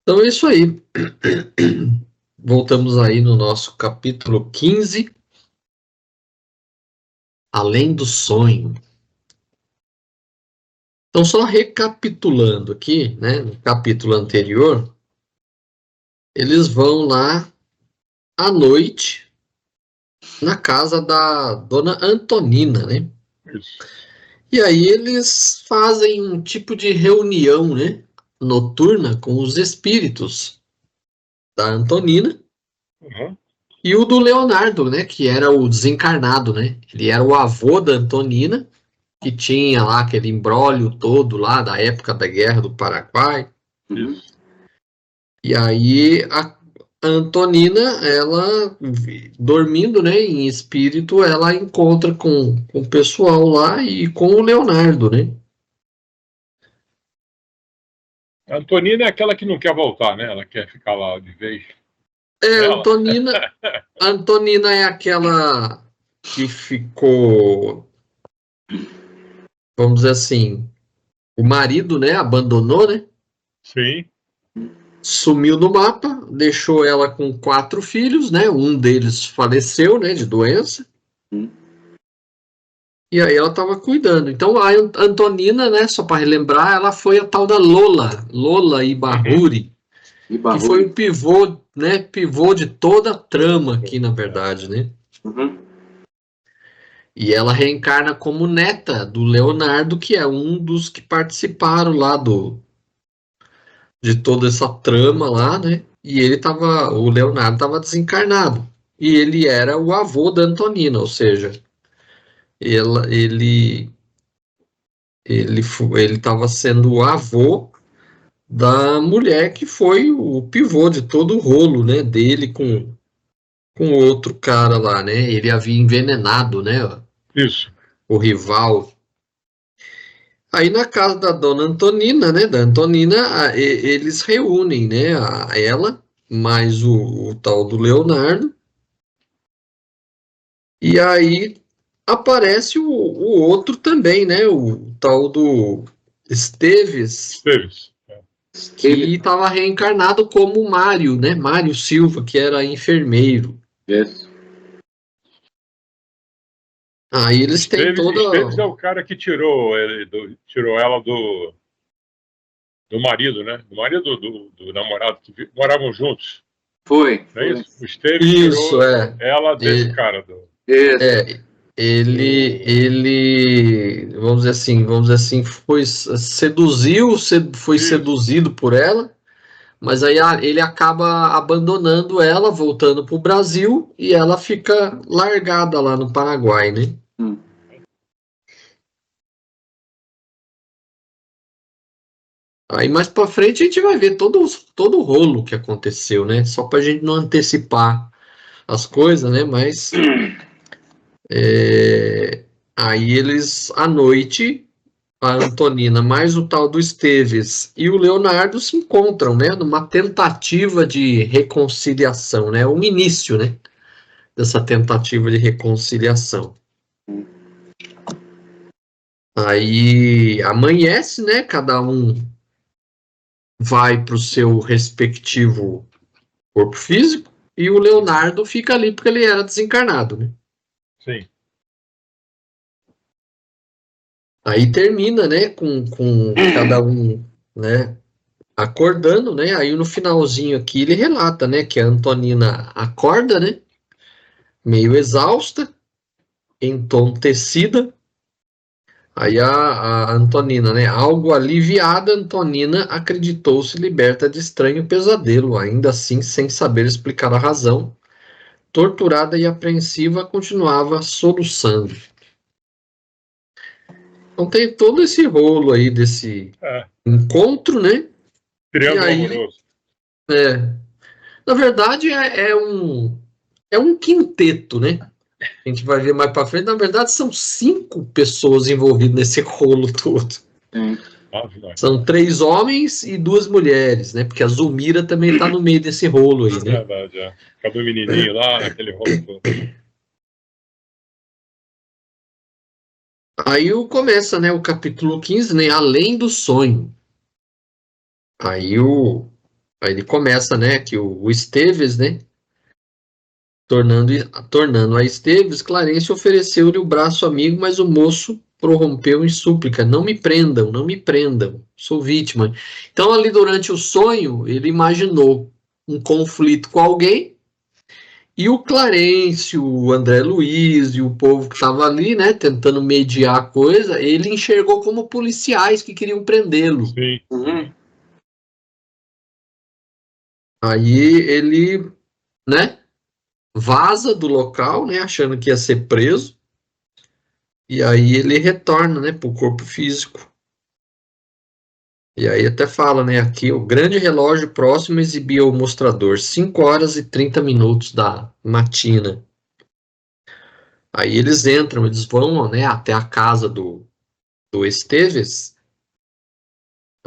Então é isso aí. Voltamos aí no nosso capítulo 15, Além do Sonho. Então, só recapitulando aqui, né, no capítulo anterior, eles vão lá à noite na casa da dona Antonina, né? Isso. E aí eles fazem um tipo de reunião, né, noturna com os espíritos da Antonina Uhum. e o do Leonardo, né, que era o desencarnado, né? Ele era o avô da Antonina, que tinha lá aquele imbróglio todo lá da época da Guerra do Paraguai. Isso. E aí a Antonina, ela dormindo, né, em espírito, ela encontra com o pessoal lá e com o Leonardo, né? A Antonina é aquela que não quer voltar, né? Ela quer ficar lá de vez. É, Ela? A Antonina é aquela que ficou, vamos dizer assim, o marido, né, abandonou, né? Sim. Sumiu no mapa, deixou ela com 4 filhos, né? Um deles faleceu, né, de doença. E aí ela estava cuidando. Então a Antonina, né, só para relembrar, ela foi a tal da Lola Ibarruri, que foi o pivô, né, pivô de toda a trama aqui, na verdade, né? E ela reencarna como neta do Leonardo, que é um dos que participaram lá de toda essa trama lá, né? E o Leonardo estava desencarnado. E ele era o avô da Antonina, ou seja, ela, ele estava sendo o avô da mulher que foi o pivô de todo o rolo, né, dele com outro cara lá, né? Ele havia envenenado, né, Isso. o rival. Aí na casa da dona Antonina, né, da Antonina, eles reúnem, né, ela mais o tal do Leonardo. E aí aparece o outro também, né, o tal do Esteves, Esteves. que estava reencarnado como Mário, né? Mário Silva, que era enfermeiro. Isso. Aí eles têm Esteves é toda. o cara que tirou ela do marido, né? Do marido do namorado, que moravam juntos. Foi. Não é isso? O Esteves Isso, tirou é. ela desse cara. Isso. É, vamos dizer assim, foi Isso. seduzido por ela, mas aí ele acaba abandonando ela, voltando para o Brasil, e ela fica largada lá no Paraguai, né? Aí mais pra frente a gente vai ver todo o rolo que aconteceu, né? Só pra gente não antecipar as coisas, né? Mas aí eles, à noite, a Antonina mais o tal do Esteves e o Leonardo se encontram, né? Numa tentativa de reconciliação, né? Um início, né? Dessa tentativa de reconciliação. Aí amanhece, né? Cada um vai para o seu respectivo corpo físico, e o Leonardo fica ali porque ele era desencarnado, né? Sim. Aí termina, né, com cada um, né, acordando, né? Aí no finalzinho aqui ele relata, né, que a Antonina acorda, né, meio exausta, entontecida. Aí a Antonina, né, algo aliviada, Antonina acreditou-se liberta de estranho pesadelo, ainda assim sem saber explicar a razão. Torturada e apreensiva, continuava soluçando. Então tem todo esse rolo aí desse encontro, né? E Triângulo aí, amoroso. na verdade, é um quinteto, né? A gente vai ver mais para frente. Na verdade, são 5 pessoas envolvidas nesse rolo todo. São 3 homens e 2 mulheres, né? Porque a Zulmira também está no meio desse rolo aí, né? Verdade, é. Cadê o menininho lá, naquele rolo todo? Aí começa, né, o capítulo 15, né? Além do sonho. Aí Aí ele começa, né, que o Esteves, né, tornando a Esteves, Clarence ofereceu-lhe o braço amigo, mas o moço prorrompeu em súplica: não me prendam, não me prendam, sou vítima. Então, ali durante o sonho, ele imaginou um conflito com alguém, e o Clarence, o André Luiz e o povo que estava ali, né, tentando mediar a coisa, ele enxergou como policiais que queriam prendê-lo. Sim. Uhum. Aí ele, né, vaza do local, né, achando que ia ser preso, e aí ele retorna, né, para o corpo físico. E aí até fala, né, aqui, o grande relógio próximo exibia o mostrador 5 horas e 30 minutos da matina. Aí eles entram, eles vão, né, até a casa do Esteves.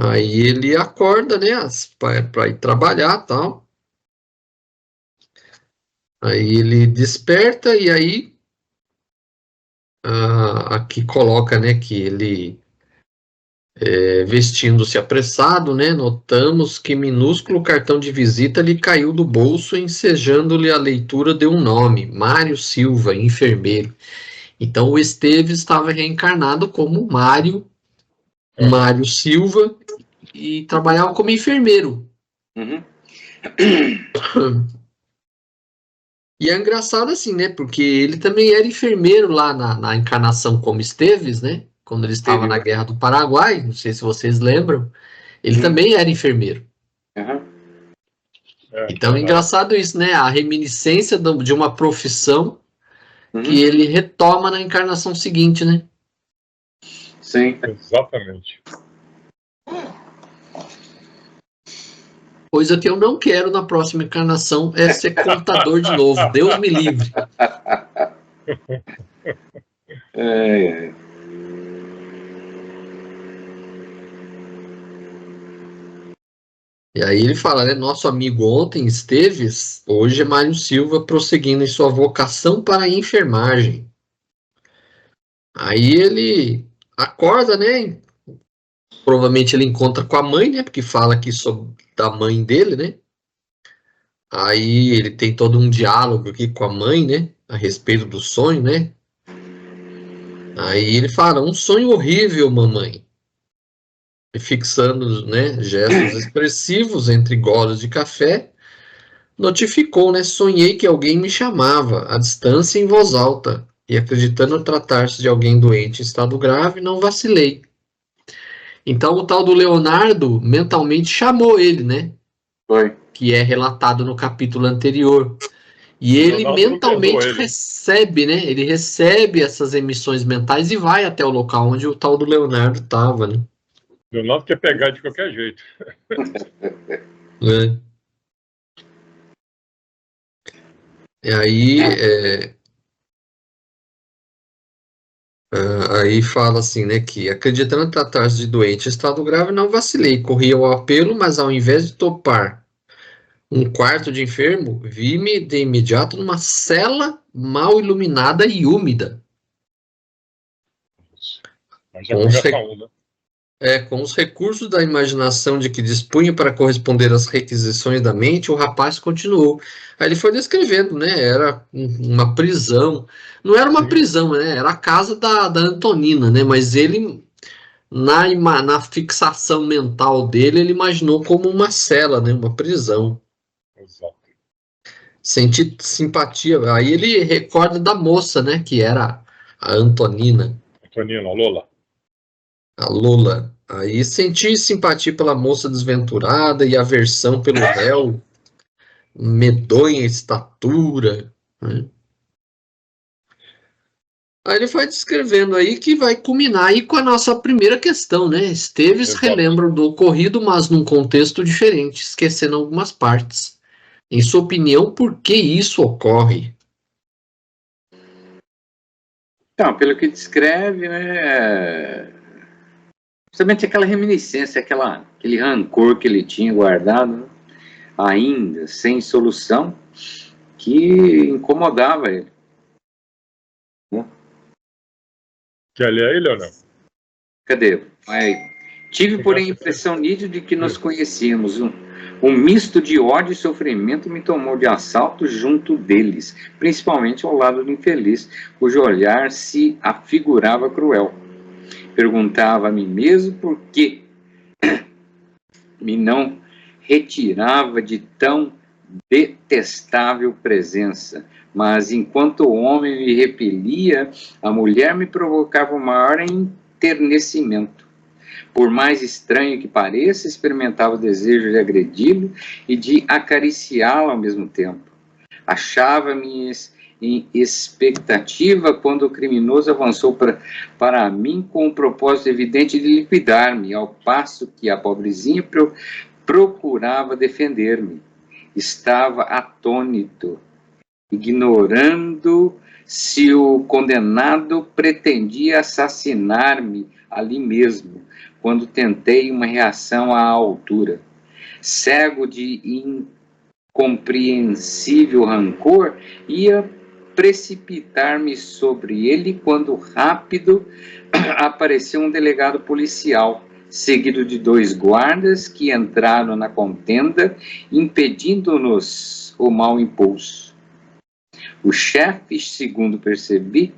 Aí ele acorda, né, para ir trabalhar, tal. Aí ele desperta e aí aqui coloca, né, que ele vestindo-se apressado, né, notamos que minúsculo cartão de visita lhe caiu do bolso, ensejando-lhe a leitura de um nome: Mário Silva, enfermeiro. Então o Esteves estava reencarnado como Mário Silva e trabalhava como enfermeiro. Uhum. E é engraçado assim, né? Porque ele também era enfermeiro lá na encarnação como Esteves, né? Quando ele estava na Guerra do Paraguai, não sei se vocês lembram, ele também era enfermeiro. Uhum. Então é engraçado isso, né? A reminiscência de uma profissão que ele retoma na encarnação seguinte, né? Sim. Exatamente. Coisa que eu não quero na próxima encarnação é ser contador de novo. Deus me livre. É. E aí ele fala, né? Nosso amigo ontem, Esteves, hoje é Mário Silva, prosseguindo em sua vocação para a enfermagem. Aí ele acorda, né? Provavelmente ele encontra com a mãe, né? Porque fala aqui sobre da mãe dele, né? Aí ele tem todo um diálogo aqui com a mãe, né? A respeito do sonho, né? Aí ele fala, um sonho horrível, mamãe. E fixando, né, gestos expressivos entre goles de café, notificou, né? Sonhei que alguém me chamava, à distância em voz alta. E acreditando tratar-se de alguém doente em estado grave, não vacilei. Então o tal do Leonardo mentalmente chamou ele, né? Foi. Que é relatado no capítulo anterior. E ele mentalmente recebe, né? Ele recebe essas emissões mentais e vai até o local onde o tal do Leonardo estava, né? Leonardo quer pegar de qualquer jeito. É. E aí, aí fala assim, né, que acreditando tratar-se de doente em estado grave, não vacilei, corri ao apelo, mas ao invés de topar um quarto de enfermo, vi-me de imediato numa cela mal iluminada e úmida. Mas já começa um, né? Com os recursos da imaginação de que dispunha para corresponder às requisições da mente, o rapaz continuou. Aí ele foi descrevendo, né? Era uma prisão. Não era uma prisão, né? Era a casa da Antonina, né? Mas ele, na fixação mental dele, ele imaginou como uma cela, né? Uma prisão. Exato. Senti simpatia. Aí ele recorda da moça, né? Que era a Antonina. Antonina, a Lola. A Lola. Aí senti simpatia pela moça desventurada e aversão pelo réu, medonha estatura, né? Aí ele vai descrevendo aí que vai culminar aí com a nossa primeira questão, né? Esteves Exato. relembra do ocorrido, mas num contexto diferente, esquecendo algumas partes. Em sua opinião, por que isso ocorre? Então, pelo que descreve, né, justamente aquela reminiscência, aquele rancor que ele tinha guardado, né, ainda sem solução, que incomodava ele. Que ali é ele ou não? Cadê? Mas Tive, porém, a impressão nítida de que nos conhecíamos. Um misto de ódio e sofrimento me tomou de assalto junto deles, principalmente ao lado do infeliz, cujo olhar se afigurava cruel. Perguntava a mim mesmo por que me não retirava de tão detestável presença, mas enquanto o homem me repelia, a mulher me provocava o maior enternecimento. Por mais estranho que pareça, experimentava o desejo de agredi-lo e de acariciá-lo ao mesmo tempo. Achava-me em expectativa quando o criminoso avançou para mim com o propósito evidente de liquidar-me, ao passo que a pobrezinha procurava defender-me. Estava atônito, ignorando se o condenado pretendia assassinar-me ali mesmo, quando tentei uma reação à altura. Cego de incompreensível rancor, ia precipitar-me sobre ele quando rápido apareceu um delegado policial, seguido de 2 guardas que entraram na contenda, impedindo-nos o mau impulso. O chefe, segundo percebi,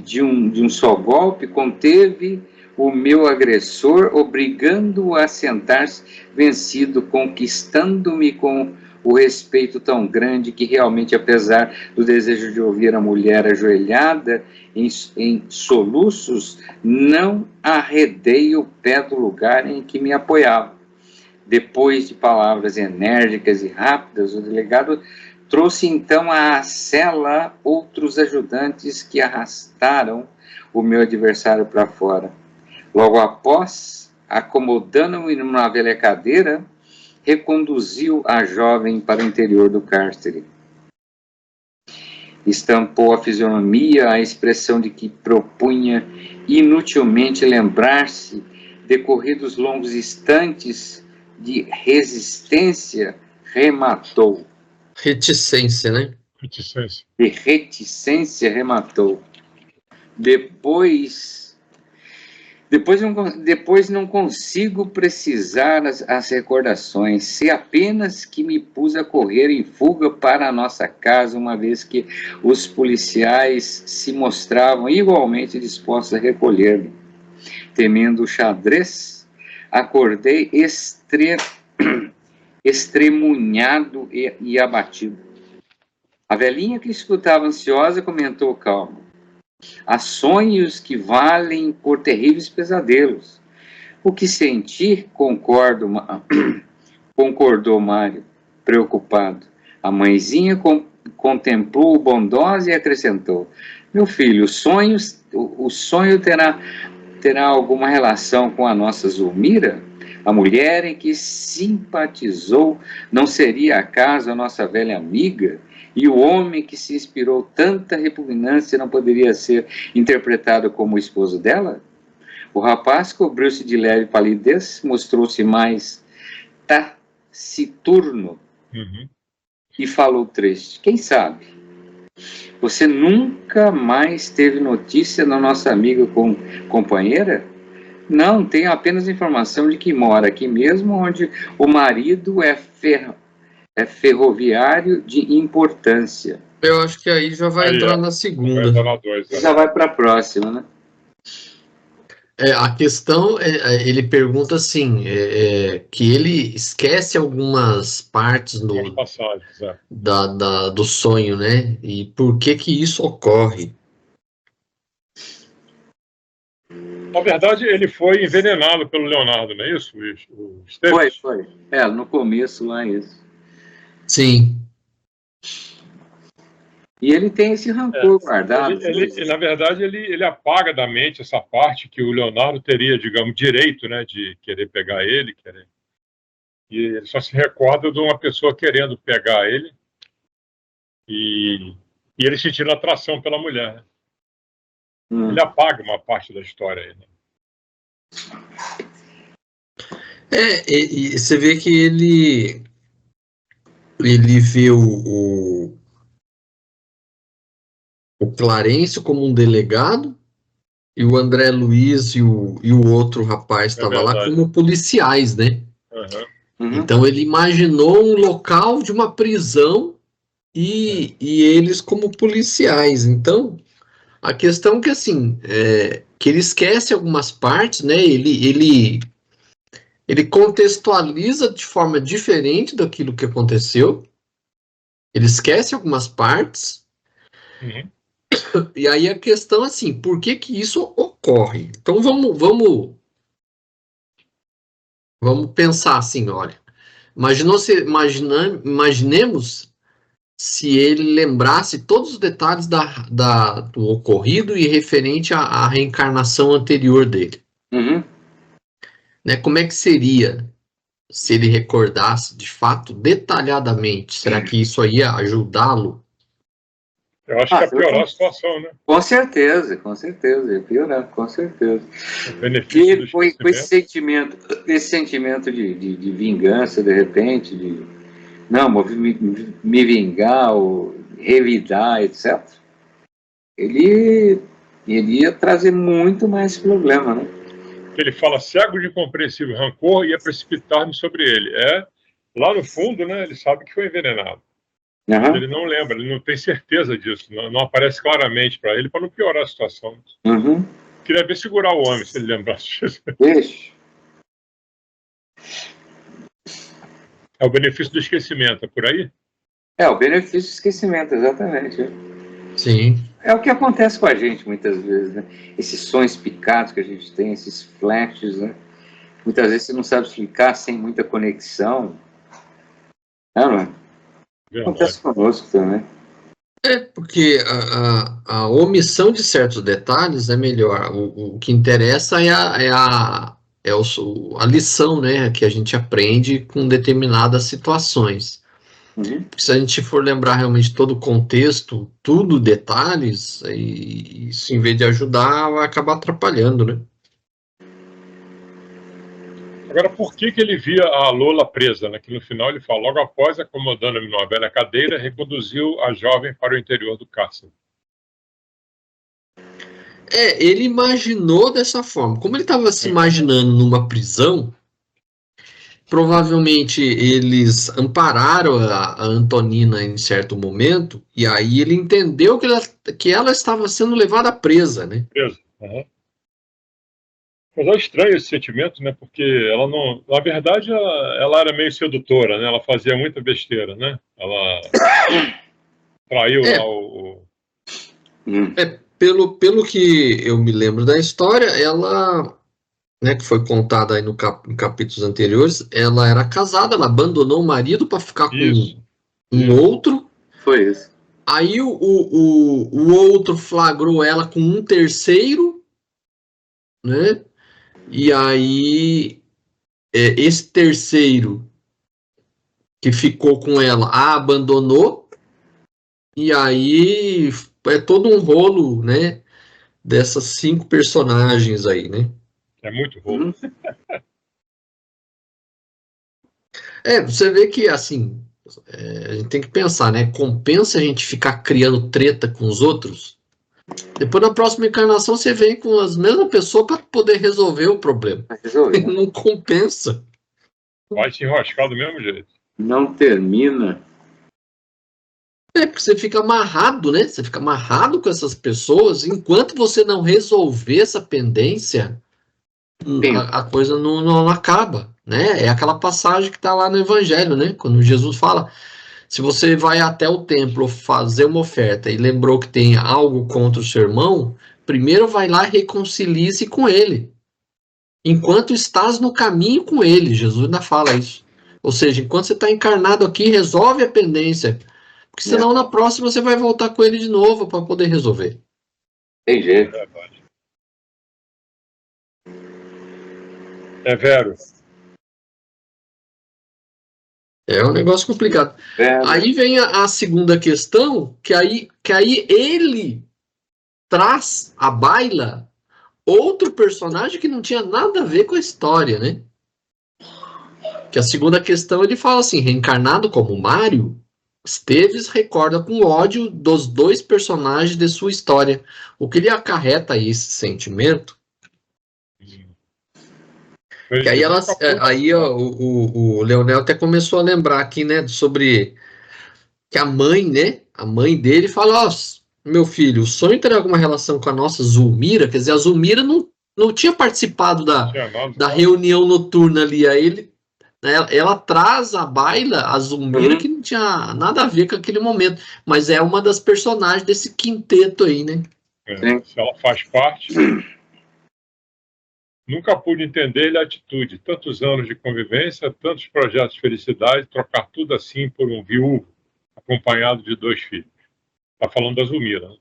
de um só golpe, conteve o meu agressor, obrigando-o a sentar-se vencido, conquistando-me com o respeito tão grande que realmente, apesar do desejo de ouvir a mulher ajoelhada em soluços, não arredei o pé do lugar em que me apoiava. Depois de palavras enérgicas e rápidas, o delegado trouxe então à cela outros ajudantes que arrastaram o meu adversário para fora. Logo após, acomodando-me numa velha cadeira, reconduziu a jovem para o interior do cárcere. Estampou a fisionomia a expressão de que propunha inutilmente lembrar-se, decorridos longos instantes de resistência, rematou. Reticência, né? Reticência. De reticência, rematou. Depois não consigo precisar as recordações, sei apenas que me pus a correr em fuga para a nossa casa, uma vez que os policiais se mostravam igualmente dispostos a recolher-me. Temendo o xadrez, acordei estremunhado e abatido. A velhinha que escutava ansiosa comentou calma: há sonhos que valem por terríveis pesadelos. O que senti, concordou Mário, preocupado. A mãezinha contemplou-o bondosa e acrescentou: meu filho, o sonho terá alguma relação com a nossa Zulmira? A mulher em que simpatizou não seria acaso a nossa velha amiga? E o homem que se inspirou tanta repugnância não poderia ser interpretado como o esposo dela? O rapaz cobriu-se de leve palidez, mostrou-se mais taciturno e falou triste: quem sabe? Você nunca mais teve notícia da nossa amiga companheira? Não, tenho apenas informação de que mora aqui mesmo, onde o marido é ferroviário de importância. Eu acho que aí já vai entrar na segunda. Vai entrar na 2, né? Já vai para a próxima, né? A questão, ele pergunta assim, que ele esquece algumas partes As passagens, do sonho, né? E por que isso ocorre? Na verdade, ele foi envenenado pelo Leonardo, não é isso? O Esteves? Foi. No começo lá isso. Sim. E ele tem esse rancor guardado. Na verdade, ele apaga da mente essa parte que o Leonardo teria, digamos, direito, né, de querer pegar ele. E ele só se recorda de uma pessoa querendo pegar ele e ele sentindo atração pela mulher, né? Ele apaga uma parte da história aí, né? E você vê que ele vê o Clarencio como um delegado, E o André Luiz e o outro rapaz estavam lá verdade. como policiais, né? Aham. Uhum. Então ele imaginou um local de uma prisão e eles como policiais. Então, a questão é que assim, que ele esquece algumas partes, né? Ele contextualiza de forma diferente daquilo que aconteceu. Ele esquece algumas partes. Uhum. E aí a questão assim, por que que isso ocorre? Então vamos pensar assim, olha. Imaginemos se ele lembrasse todos os detalhes do ocorrido e referente à reencarnação anterior dele. Uhum. Né? Como é que seria se ele recordasse de fato detalhadamente? Será que isso ia ajudá-lo? Eu acho que ia piorar a situação, né? Com certeza, ia piorar, com certeza. O benefício do E com esquecimento. esse sentimento de vingança, de repente, não, vou me vingar, ou revidar, etc., ele ia trazer muito mais problema, né? Ele fala cego de compreensível rancor e ia precipitar-me sobre ele. Lá no fundo, né, ele sabe que foi envenenado. Uhum. Ele não lembra, ele não tem certeza disso, não aparece claramente para ele, para não piorar a situação. Uhum. Queria ver segurar o homem, se ele lembrasse disso. Deixa. É o benefício do esquecimento, é por aí? O benefício do esquecimento, exatamente. Sim. É o que acontece com a gente muitas vezes, né? Esses sonhos picados que a gente tem, esses flashes, né? Muitas vezes você não sabe explicar sem muita conexão. Não é? Acontece conosco também. Porque a omissão de certos detalhes é melhor. O que interessa a lição, né, que a gente aprende com determinadas situações. Uhum. Se a gente for lembrar realmente todo o contexto, tudo, detalhes, isso em vez de ajudar, vai acabar atrapalhando, né? Agora, por que ele via a Lola presa, né? Que no final ele fala, logo após, acomodando-me numa velha cadeira, reconduziu a jovem para o interior do cárcere. Ele imaginou dessa forma. Como ele estava se imaginando numa prisão, provavelmente eles ampararam a Antonina em certo momento, e aí ele entendeu que ela estava sendo levada presa, né? Presa. Uhum. Mas é estranho esse sentimento, né? Porque ela não... Na verdade, ela era meio sedutora, né? Ela fazia muita besteira, né? Ela traiu lá o... Pelo que eu me lembro da história, ela, né, que foi contada aí em capítulos anteriores, ela era casada, ela abandonou o marido para ficar com um outro. Foi isso. Aí o outro flagrou ela com um terceiro, né? E aí esse terceiro que ficou com ela a abandonou. E aí é todo um rolo, né? Dessas 5 personagens aí, né? É muito rolo. Você vê que, assim, a gente tem que pensar, né? Compensa a gente ficar criando treta com os outros? Depois, na próxima encarnação, você vem com as mesmas pessoas para poder resolver o problema. Não compensa. Vai se enroscar do mesmo jeito. Não termina. Porque você fica amarrado, né? Você fica amarrado com essas pessoas. Enquanto você não resolver essa pendência, a coisa não acaba, né? É aquela passagem que está lá no Evangelho, né? Quando Jesus fala, se você vai até o templo fazer uma oferta e lembrou que tem algo contra o seu irmão, primeiro vai lá e reconcilie-se com ele. Enquanto estás no caminho com ele, Jesus ainda fala isso. Ou seja, enquanto você está encarnado aqui, resolve a pendência. Porque senão na próxima você vai voltar com ele de novo para poder resolver. Tem jeito. É vero. É um negócio complicado. Aí vem a segunda questão, que aí ele traz à baila outro personagem que não tinha nada a ver com a história, né? Que a segunda questão ele fala assim, reencarnado como Mário, Esteves recorda com ódio dos dois personagens de sua história. O que lhe acarreta esse sentimento? Que aí o Leonel até começou a lembrar aqui, né, sobre que a mãe, né, a mãe dele fala, ó, meu filho, o sonho teria alguma relação com a nossa Zulmira? Quer dizer, a Zulmira não tinha participado da reunião noturna ali, aí ele, né, ela traz à baila a Zulmira, que não tinha nada a ver com aquele momento, mas é uma das personagens desse quinteto aí, né? Se ela faz parte... Nunca pude entender-lhe a atitude. Tantos anos de convivência, tantos projetos de felicidade, trocar tudo assim por um viúvo, acompanhado de 2 filhos. Está falando da Zulmira. Né?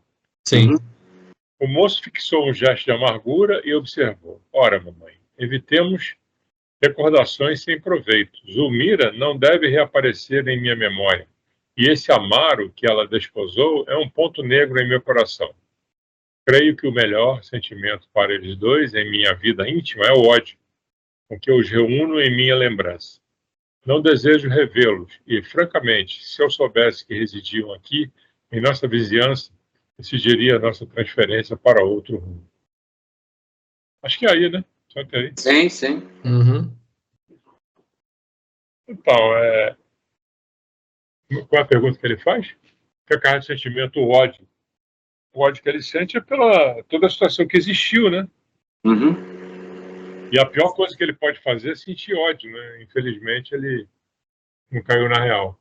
Sim. O moço fixou um gesto de amargura e observou. Ora, mamãe, evitemos recordações sem proveito. Zulmira não deve reaparecer em minha memória. E esse Amaro que ela desposou é um ponto negro em meu coração. Creio que o melhor sentimento para eles dois em minha vida íntima é o ódio, com que eu os reúno em minha lembrança. Não desejo revê-los e, francamente, se eu soubesse que residiam aqui, em nossa vizinhança, decidiria a nossa transferência para outro rumo. Acho que é aí, né? Só que aí. Sim, sim. Uhum. Então, qual é a pergunta que ele faz? Que acarreta de sentimento o ódio. O ódio que ele sente é pela toda a situação que existiu, né? Uhum. E a pior coisa que ele pode fazer é sentir ódio, né? Infelizmente, ele não caiu na real.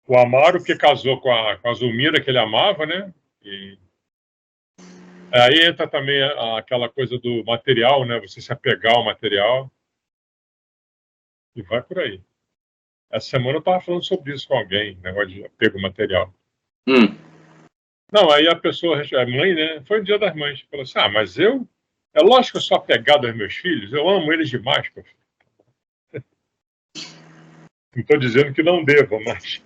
O Amaro, que casou com a Zulmira, que ele amava, né? E aí entra também aquela coisa do material, né? Você se apegar ao material. E vai por aí. Essa semana eu estava falando sobre isso com alguém, negócio de apego material. Não, aí a pessoa, a mãe, né? Foi o Dia das Mães. Falou assim, mas é lógico que eu sou apegado aos meus filhos, eu amo eles demais. Pô. Não estou dizendo que não devo, mas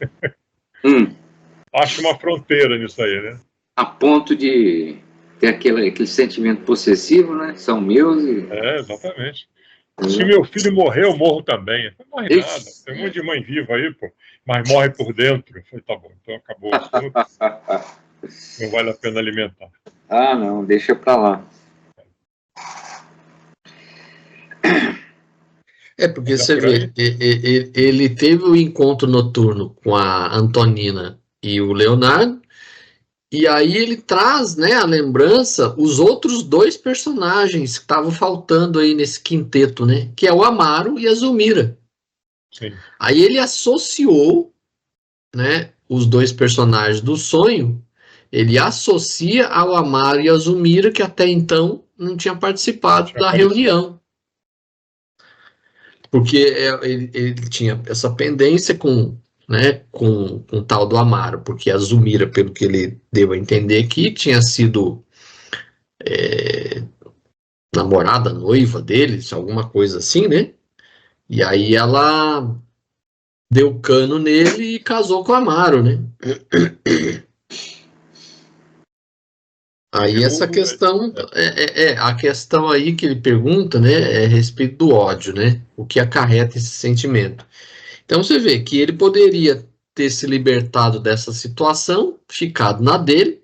acho uma fronteira nisso aí, né? A ponto de ter aquele sentimento possessivo, né? São meus e... Exatamente. Se meu filho morrer, eu morro também. Não morre nada. Tem um monte de mãe viva aí, pô. Mas morre por dentro. Eu falei, tá bom, então acabou o assunto. Não vale a pena alimentar. Não, deixa pra lá. Porque você vê, ele teve o encontro noturno com a Antonina e o Leonardo, e aí ele traz, né, a lembrança, os outros 2 personagens que estavam faltando aí nesse quinteto, né, que é o Amaro e a Zulmira. Sim. Aí ele associou, né, os 2 personagens do sonho, ele associa ao Amaro e a Zulmira, que até então não tinha participado da reunião. Porque ele tinha essa pendência com o tal do Amaro, porque a Zulmira, pelo que ele deu a entender aqui, tinha sido namorada, noiva deles, alguma coisa assim, né? E aí ela deu cano nele e casou com o Amaro, né? Aí essa questão, a questão aí que ele pergunta, né, é a respeito do ódio, né? O que acarreta esse sentimento. Então você vê que ele poderia ter se libertado dessa situação, ficado na dele,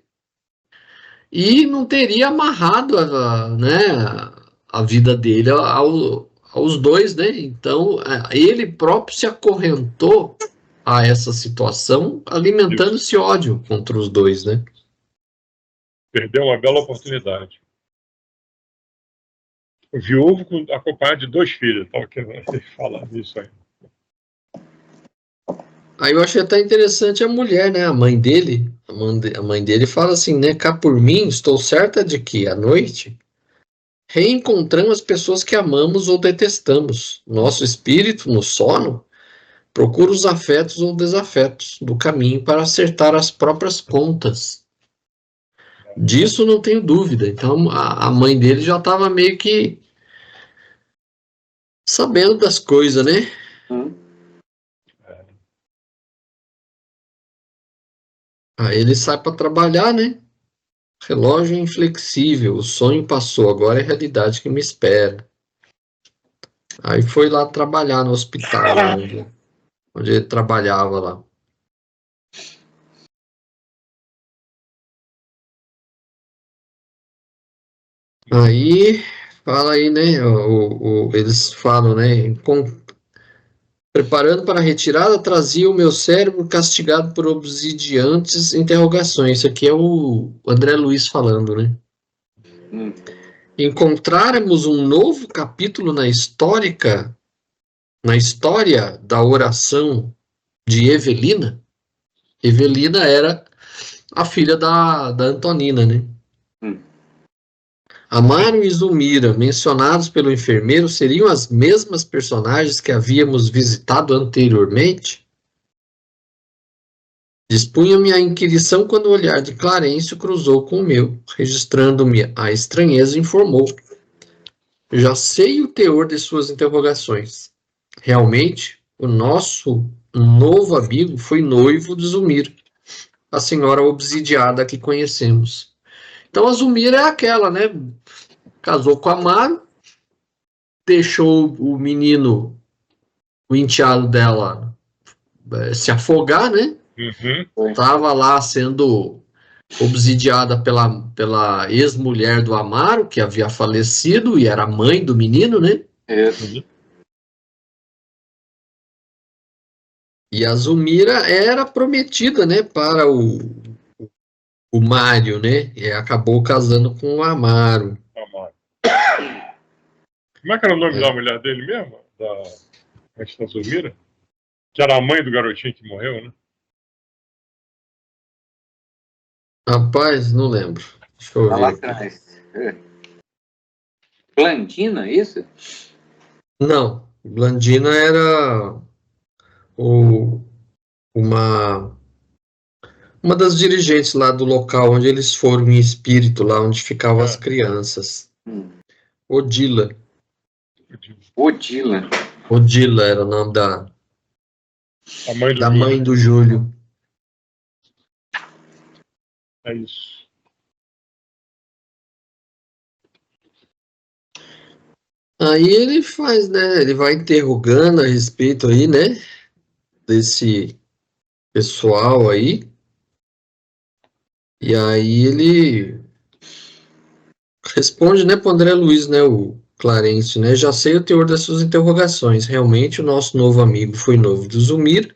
e não teria amarrado a vida dele aos 2, né? Então ele próprio se acorrentou a essa situação, alimentando esse ódio contra os 2, né? Perdeu uma bela oportunidade. O viúvo acompanhado de 2 filhos. Estava querendo falar disso aí. Aí eu achei até interessante a mulher, né? A mãe dele. A mãe dele fala assim, né? Cá por mim, estou certa de que, à noite, reencontramos as pessoas que amamos ou detestamos. Nosso espírito, no sono, procura os afetos ou desafetos do caminho para acertar as próprias contas. Disso não tenho dúvida. Então, a mãe dele já estava meio que sabendo das coisas, né? Aí ele sai para trabalhar, né? Relógio inflexível, o sonho passou, agora é a realidade que me espera. Aí foi lá trabalhar no hospital. Né? onde ele trabalhava lá. Aí, fala aí, né? Eles falam, né? Preparando para a retirada, trazia o meu cérebro castigado por obsidiantes interrogações. Isso aqui é o André Luiz falando, né? Encontrarmos um novo capítulo na história da oração de Evelina. Evelina era a filha da Antonina, né? Amaro e Zulmira, mencionados pelo enfermeiro, seriam as mesmas personagens que havíamos visitado anteriormente? Dispunha-me a inquirição quando o olhar de Clarencio cruzou com o meu. Registrando-me a estranheza, informou. Já sei o teor de suas interrogações. Realmente, o nosso novo amigo foi noivo de Zulmira, a senhora obsidiada que conhecemos. Então a Zulmira é aquela, né? Casou com Amaro, deixou o menino, o enteado dela, se afogar, né? Estava lá sendo obsidiada pela ex-mulher do Amaro, que havia falecido e era mãe do menino, né? E a Zulmira era prometida, né, para o Mário, né? E acabou casando com o Amaro. Como é que era o nome da mulher dele mesmo? Da Zulmira? Que era a mãe do garotinho que morreu, né? Rapaz, não lembro. Deixa eu ver. Lá atrás. Blandina, isso? Não, Blandina era uma das dirigentes lá do local onde eles foram em espírito, lá onde ficavam as crianças. Odila. Odila era o nome da mãe do Júlio. É isso. Aí ele faz, né? Ele vai interrogando a respeito aí, né? Desse pessoal aí. E aí ele responde, né, para o André Luiz, né? O Clarencio, né? Já sei o teor das suas interrogações. Realmente, o nosso novo amigo foi noivo de Zulmira,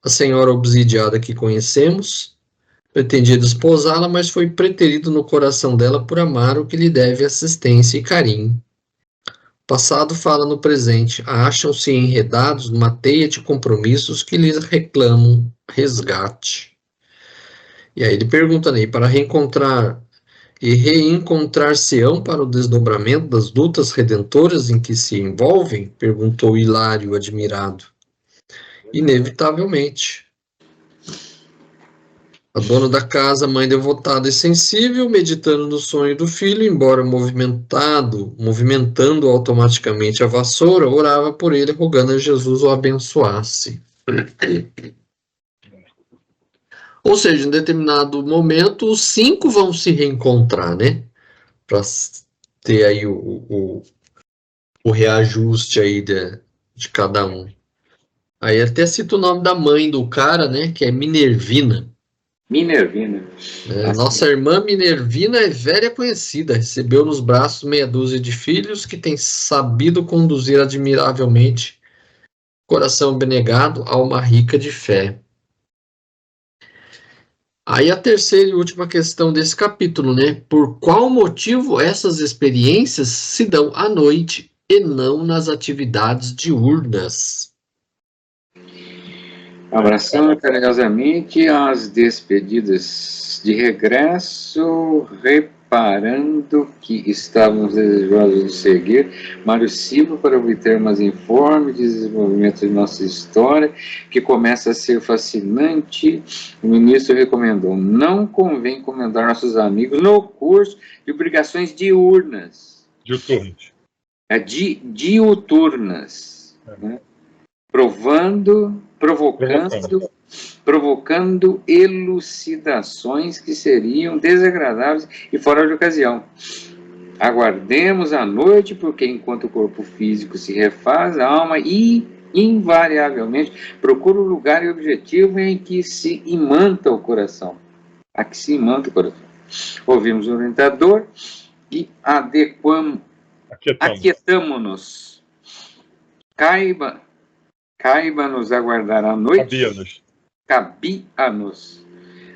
a senhora obsidiada que conhecemos. Pretendia desposá-la, mas foi preterido no coração dela por Amaro, que lhe deve assistência e carinho. O passado fala no presente, acham-se enredados numa teia de compromissos que lhes reclamam resgate. E aí ele pergunta, né, para reencontrar-se-ão para o desdobramento das lutas redentoras em que se envolvem? Perguntou Hilário, admirado. Inevitavelmente. A dona da casa, mãe devotada e sensível, meditando no sonho do filho, embora movimentando automaticamente a vassoura, orava por ele, rogando a Jesus o abençoasse. Ou seja, em determinado momento, os 5 vão se reencontrar, né? Para ter aí o reajuste aí de cada um. Aí até cito o nome da mãe do cara, né? Que é Minervina. Nossa irmã Minervina é velha conhecida, recebeu nos braços meia dúzia de filhos que tem sabido conduzir admiravelmente, coração abnegado, alma rica de fé. Aí a terceira e última questão desse capítulo, né? Por qual motivo essas experiências se dão à noite e não nas atividades diurnas? Abraçando carinhosamente as despedidas de regresso, reparando que estávamos desejosos de seguir Mário Silva para obter mais informes de desenvolvimento de nossa história, que começa a ser fascinante. O ministro recomendou: não convém encomendar nossos amigos no curso de obrigações diurnas. Diuturnas. Né? Provocando elucidações que seriam desagradáveis e fora de ocasião. Aguardemos a noite, porque enquanto o corpo físico se refaz, a alma invariavelmente, procura o lugar e objetivo em que se imanta o coração. A que se imanta o coração. Ouvimos o orientador e aquietamo-nos. Caiba-nos aguardar a noite. Cabia-nos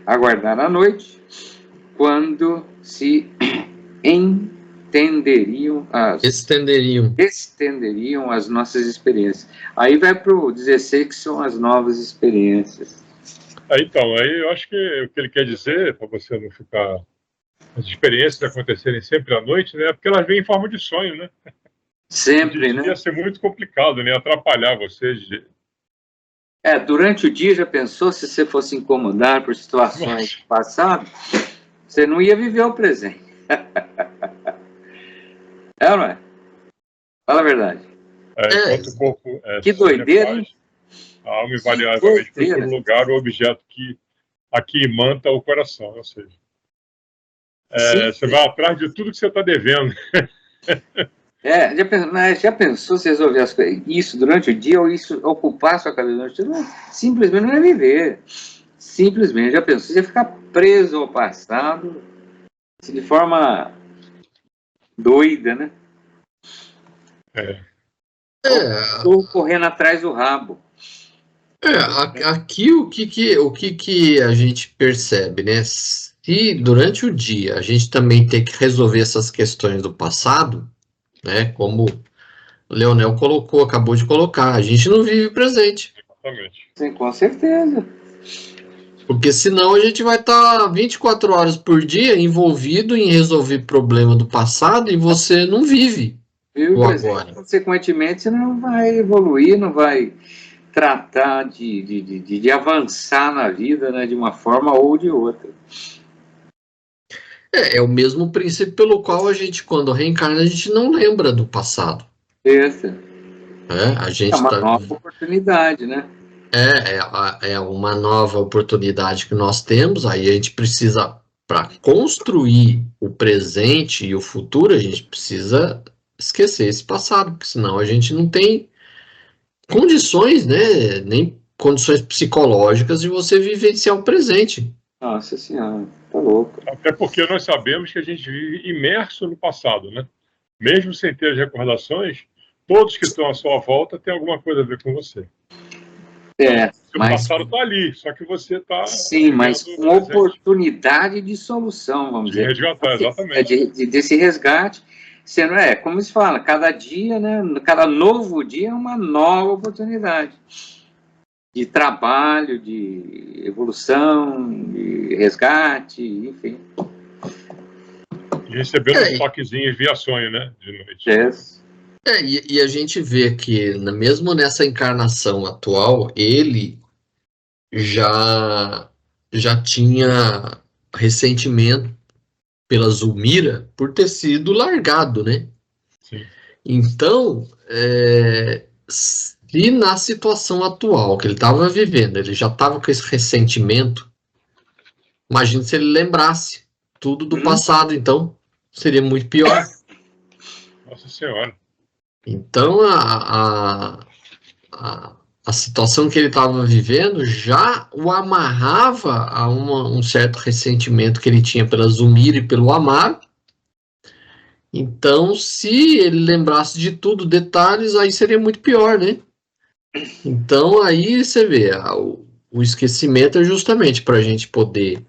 aguardar a noite, quando se estenderiam as nossas experiências. Aí vai para o 16, que são as novas experiências. Então, aí eu acho que o que ele quer dizer, para você não ficar... As experiências acontecerem sempre à noite, né? Porque elas vêm em forma de sonho, né? Sempre, né? Ia ser muito complicado, né? Atrapalhar vocês. Durante o dia, já pensou, se você fosse incomodar por situações passadas, você não ia viver o presente. Não é? Fala a verdade. Enquanto o corpo que doideira, hein? A alma invariavelmente procura o lugar, o objeto que aqui imanta o coração, ou seja, você vai atrás de tudo que você está devendo. Já pensou se resolver isso durante o dia, ou isso ocupar a sua cabeça durante o dia? Simplesmente não é viver. Simplesmente, já pensou? Você ia ficar preso ao passado de forma doida, né? Ou correndo atrás do rabo. Aqui o que a gente percebe, né? Se durante o dia a gente também tem que resolver essas questões do passado, né? Como o Leonel acabou de colocar, a gente não vive o presente. Exatamente. Sim, com certeza. Porque senão a gente vai estar 24 horas por dia envolvido em resolver problema do passado e você não vive o agora. Consequentemente, você não vai evoluir, não vai tratar de avançar na vida, né, de uma forma ou de outra. É o mesmo princípio pelo qual a gente, quando reencarna, a gente não lembra do passado. A gente é uma nova oportunidade, né? É uma nova oportunidade que nós temos, aí a gente precisa, para construir o presente e o futuro, a gente precisa esquecer esse passado, porque senão a gente não tem condições, né, nem condições psicológicas de você vivenciar o presente. Nossa Senhora, tá louco. Até porque nós sabemos que a gente vive imerso no passado, né? Mesmo sem ter as recordações, todos que estão à sua volta têm alguma coisa a ver com você. O passado está ali, só que você está... Sim, mas com oportunidade de solução, vamos dizer. De resgatar, exatamente. Desse resgate, sendo, como se fala, cada dia, né, cada novo dia é uma nova oportunidade de trabalho, de evolução, de resgate, enfim. E recebendo um toquezinho via sonho, né, de noite. E a gente vê que, mesmo nessa encarnação atual, ele já tinha ressentimento pela Zulmira por ter sido largado, né? Sim. Então, se na situação atual que ele estava vivendo, ele já estava com esse ressentimento, imagina se ele lembrasse tudo do passado, então seria muito pior. Nossa Senhora. Então, a situação que ele estava vivendo já o amarrava a um certo ressentimento que ele tinha pela Zulmira e pelo Amaro. Então, se ele lembrasse de tudo, detalhes, aí seria muito pior, né? Então, aí você vê, o esquecimento é justamente para a gente poder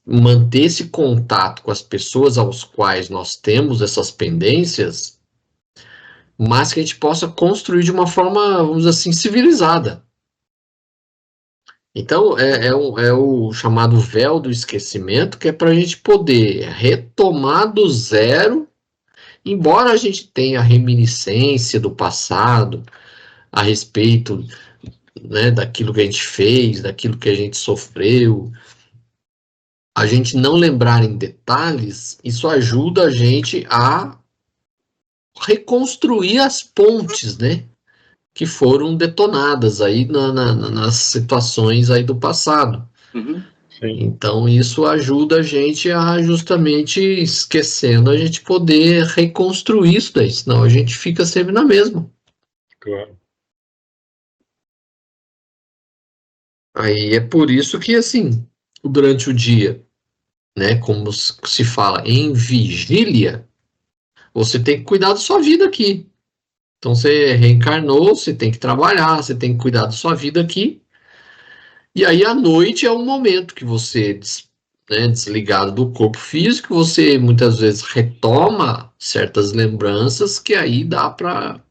manter esse contato com as pessoas aos quais nós temos essas pendências, mas que a gente possa construir de uma forma, vamos dizer assim, civilizada. Então, é o chamado véu do esquecimento, que é para a gente poder retomar do zero, embora a gente tenha reminiscência do passado a respeito, né, daquilo que a gente fez, daquilo que a gente sofreu, a gente não lembrar em detalhes, isso ajuda a gente a reconstruir as pontes, né, que foram detonadas aí nas situações aí do passado. Uhum. Então isso ajuda a gente a, justamente esquecendo, a gente poder reconstruir isso daí, senão a gente fica sempre na mesma. Claro. Aí é por isso que, assim, durante o dia, né, como se fala em vigília, você tem que cuidar da sua vida aqui. Então você reencarnou, você tem que trabalhar, você tem que cuidar da sua vida aqui. E aí à noite é um momento que você, né, desligado do corpo físico, você muitas vezes retoma certas lembranças que aí dá para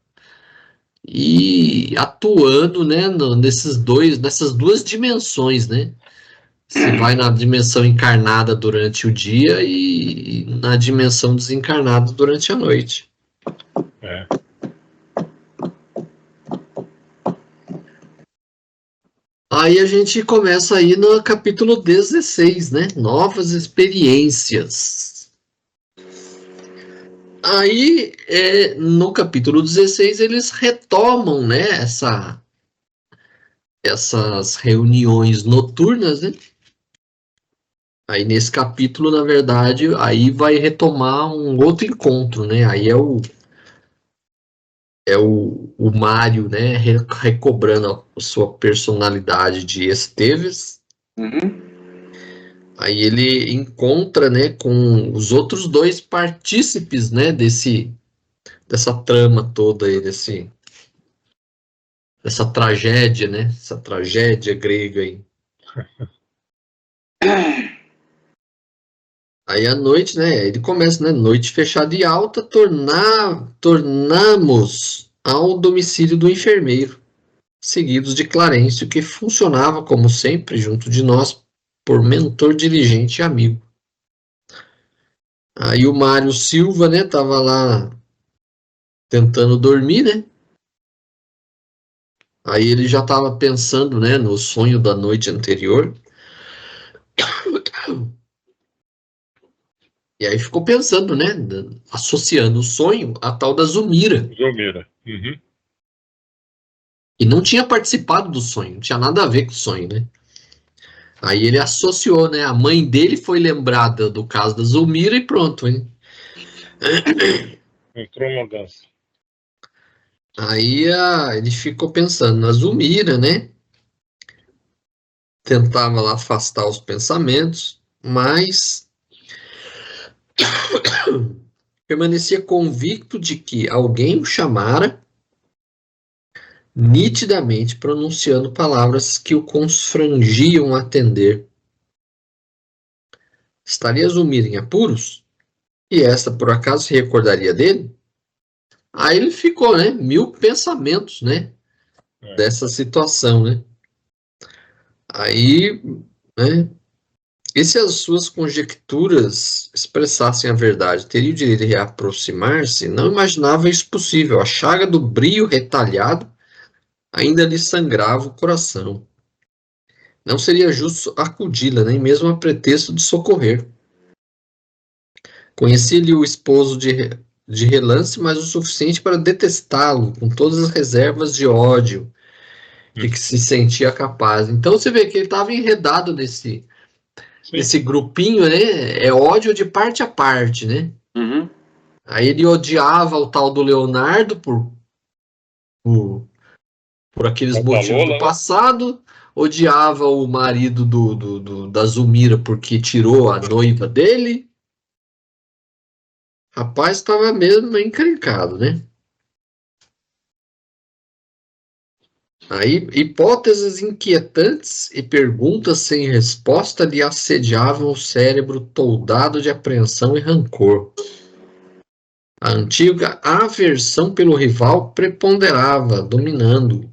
ir atuando, né, nessas duas dimensões, né? Você vai na dimensão encarnada durante o dia e na dimensão desencarnada durante a noite. É. Aí a gente começa aí no capítulo 16, né? Novas experiências. Aí, no capítulo 16, eles retomam, né, essas reuniões noturnas, né? Aí nesse capítulo, na verdade, aí vai retomar um outro encontro, né? Aí o Mário, né, recobrando a sua personalidade de Esteves. Uhum. Aí ele encontra, né, com os outros dois partícipes, né, dessa trama toda aí, dessa tragédia, né, essa tragédia grega aí. Aí à noite, né, ele começa, né, noite fechada e alta, tornamos ao domicílio do enfermeiro, seguidos de Clarencio, que funcionava, como sempre, junto de nós, por mentor diligente e amigo. Aí o Mário Silva, né, tava lá tentando dormir, né? Aí ele já estava pensando, né, no sonho da noite anterior. E aí ficou pensando, né, associando o sonho à tal da Zumira. Zomira. Uhum. E não tinha participado do sonho, não tinha nada a ver com o sonho, né? Aí ele associou, né? A mãe dele foi lembrada do caso da Zumira e pronto, hein? Entrou uma dança. Aí ele ficou pensando na Zumira, né? Tentava lá afastar os pensamentos, mas permanecia convicto de que alguém o chamara, nitidamente pronunciando palavras que o constrangiam a atender. Estaria Zumira em apuros? E esta, por acaso, se recordaria dele? Aí ele ficou, né? Mil pensamentos, né? Dessa situação, né? Aí, né? E se as suas conjecturas expressassem a verdade, teria o direito de reaproximar-se? Não imaginava isso possível. A chaga do brio retalhado ainda lhe sangrava o coração. Não seria justo acudi-la, nem mesmo a pretexto de socorrer. Conhecia-lhe o esposo de relance, mas o suficiente para detestá-lo, com todas as reservas de ódio de que se sentia capaz. Então você vê que ele estava enredado nesse grupinho, né? É ódio de parte a parte, né? Uhum. Aí ele odiava o tal do Leonardo por aqueles motivos do passado, odiava o marido da Zumira porque tirou a noiva dele. Rapaz, estava mesmo encrencado, né? Aí, hipóteses inquietantes e perguntas sem resposta lhe assediavam o cérebro toldado de apreensão e rancor. A antiga aversão pelo rival preponderava, dominando-o.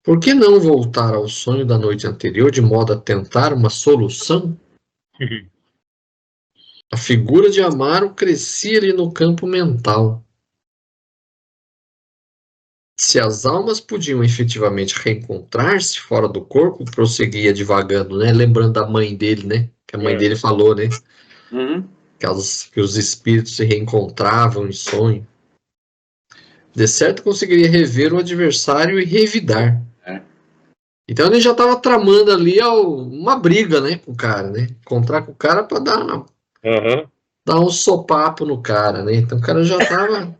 Por que não voltar ao sonho da noite anterior de modo a tentar uma solução? A figura de Amaro crescia-lhe no campo mental. Se as almas podiam efetivamente reencontrar-se fora do corpo, prosseguia divagando, né? Lembrando da mãe dele, né? Que a mãe dele falou, né? Uhum. Que os espíritos se reencontravam em sonho. De certo conseguiria rever o adversário e revidar. Então ele já estava tramando ali uma briga, né, com o cara, né? Encontrar com o cara para dar um sopapo no cara, né? Então o cara já estava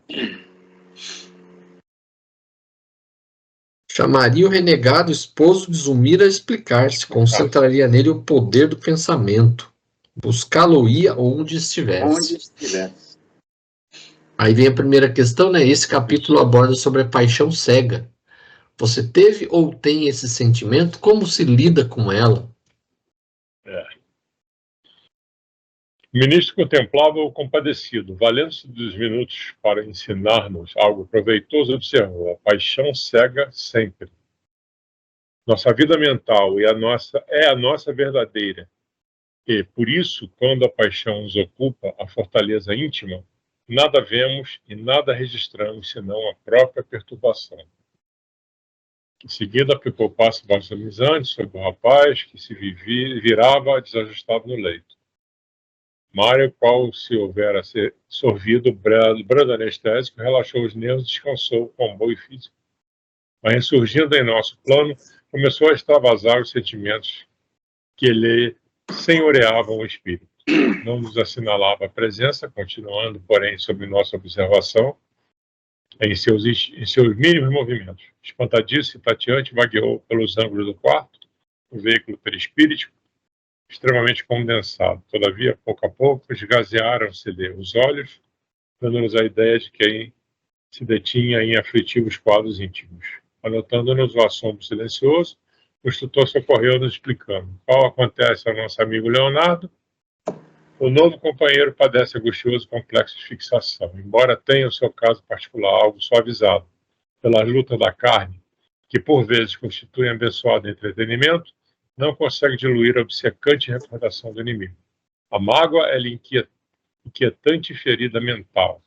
Chamaria o renegado esposo de Zulmira a explicar-se, concentraria nele o poder do pensamento, buscá-lo-ia onde estivesse. Onde estivesse. Aí vem a primeira questão, né? Esse capítulo aborda sobre a paixão cega. Você teve ou tem esse sentimento? Como se lida com ela? O ministro contemplava o compadecido, valendo-se dos minutos para ensinar-nos algo proveitoso, observou: a paixão cega sempre. Nossa vida mental é a nossa verdadeira. E, por isso, quando a paixão nos ocupa a fortaleza íntima, nada vemos e nada registramos senão a própria perturbação. Em seguida, aplicou passo balsamizante sobre o rapaz que se virava desajustado no leito. Mário, qual se houvera sorvido brando anestésico, relaxou os nervos e descansou com bom físico. Mas, ressurgindo em nosso plano, começou a extravasar os sentimentos que lhe senhoreavam o espírito. Não nos assinalava a presença, continuando, porém, sob nossa observação, em seus mínimos movimentos. Espantadiço e tateante, vagueou pelos ângulos do quarto, o veículo perispíritico, extremamente condensado. Todavia, pouco a pouco, esgazearam-se-lhe os olhos, dando-nos a ideia de quem se detinha em aflitivos quadros íntimos. Anotando-nos o assombro silencioso, o instrutor socorreu-nos explicando: qual acontece ao nosso amigo Leonardo? O novo companheiro padece angustioso complexo de fixação, embora tenha o seu caso particular algo suavizado pela luta da carne, que por vezes constitui abençoado entretenimento, não consegue diluir a obcecante recordação do inimigo. A mágoa é-lhe inquietante ferida mental.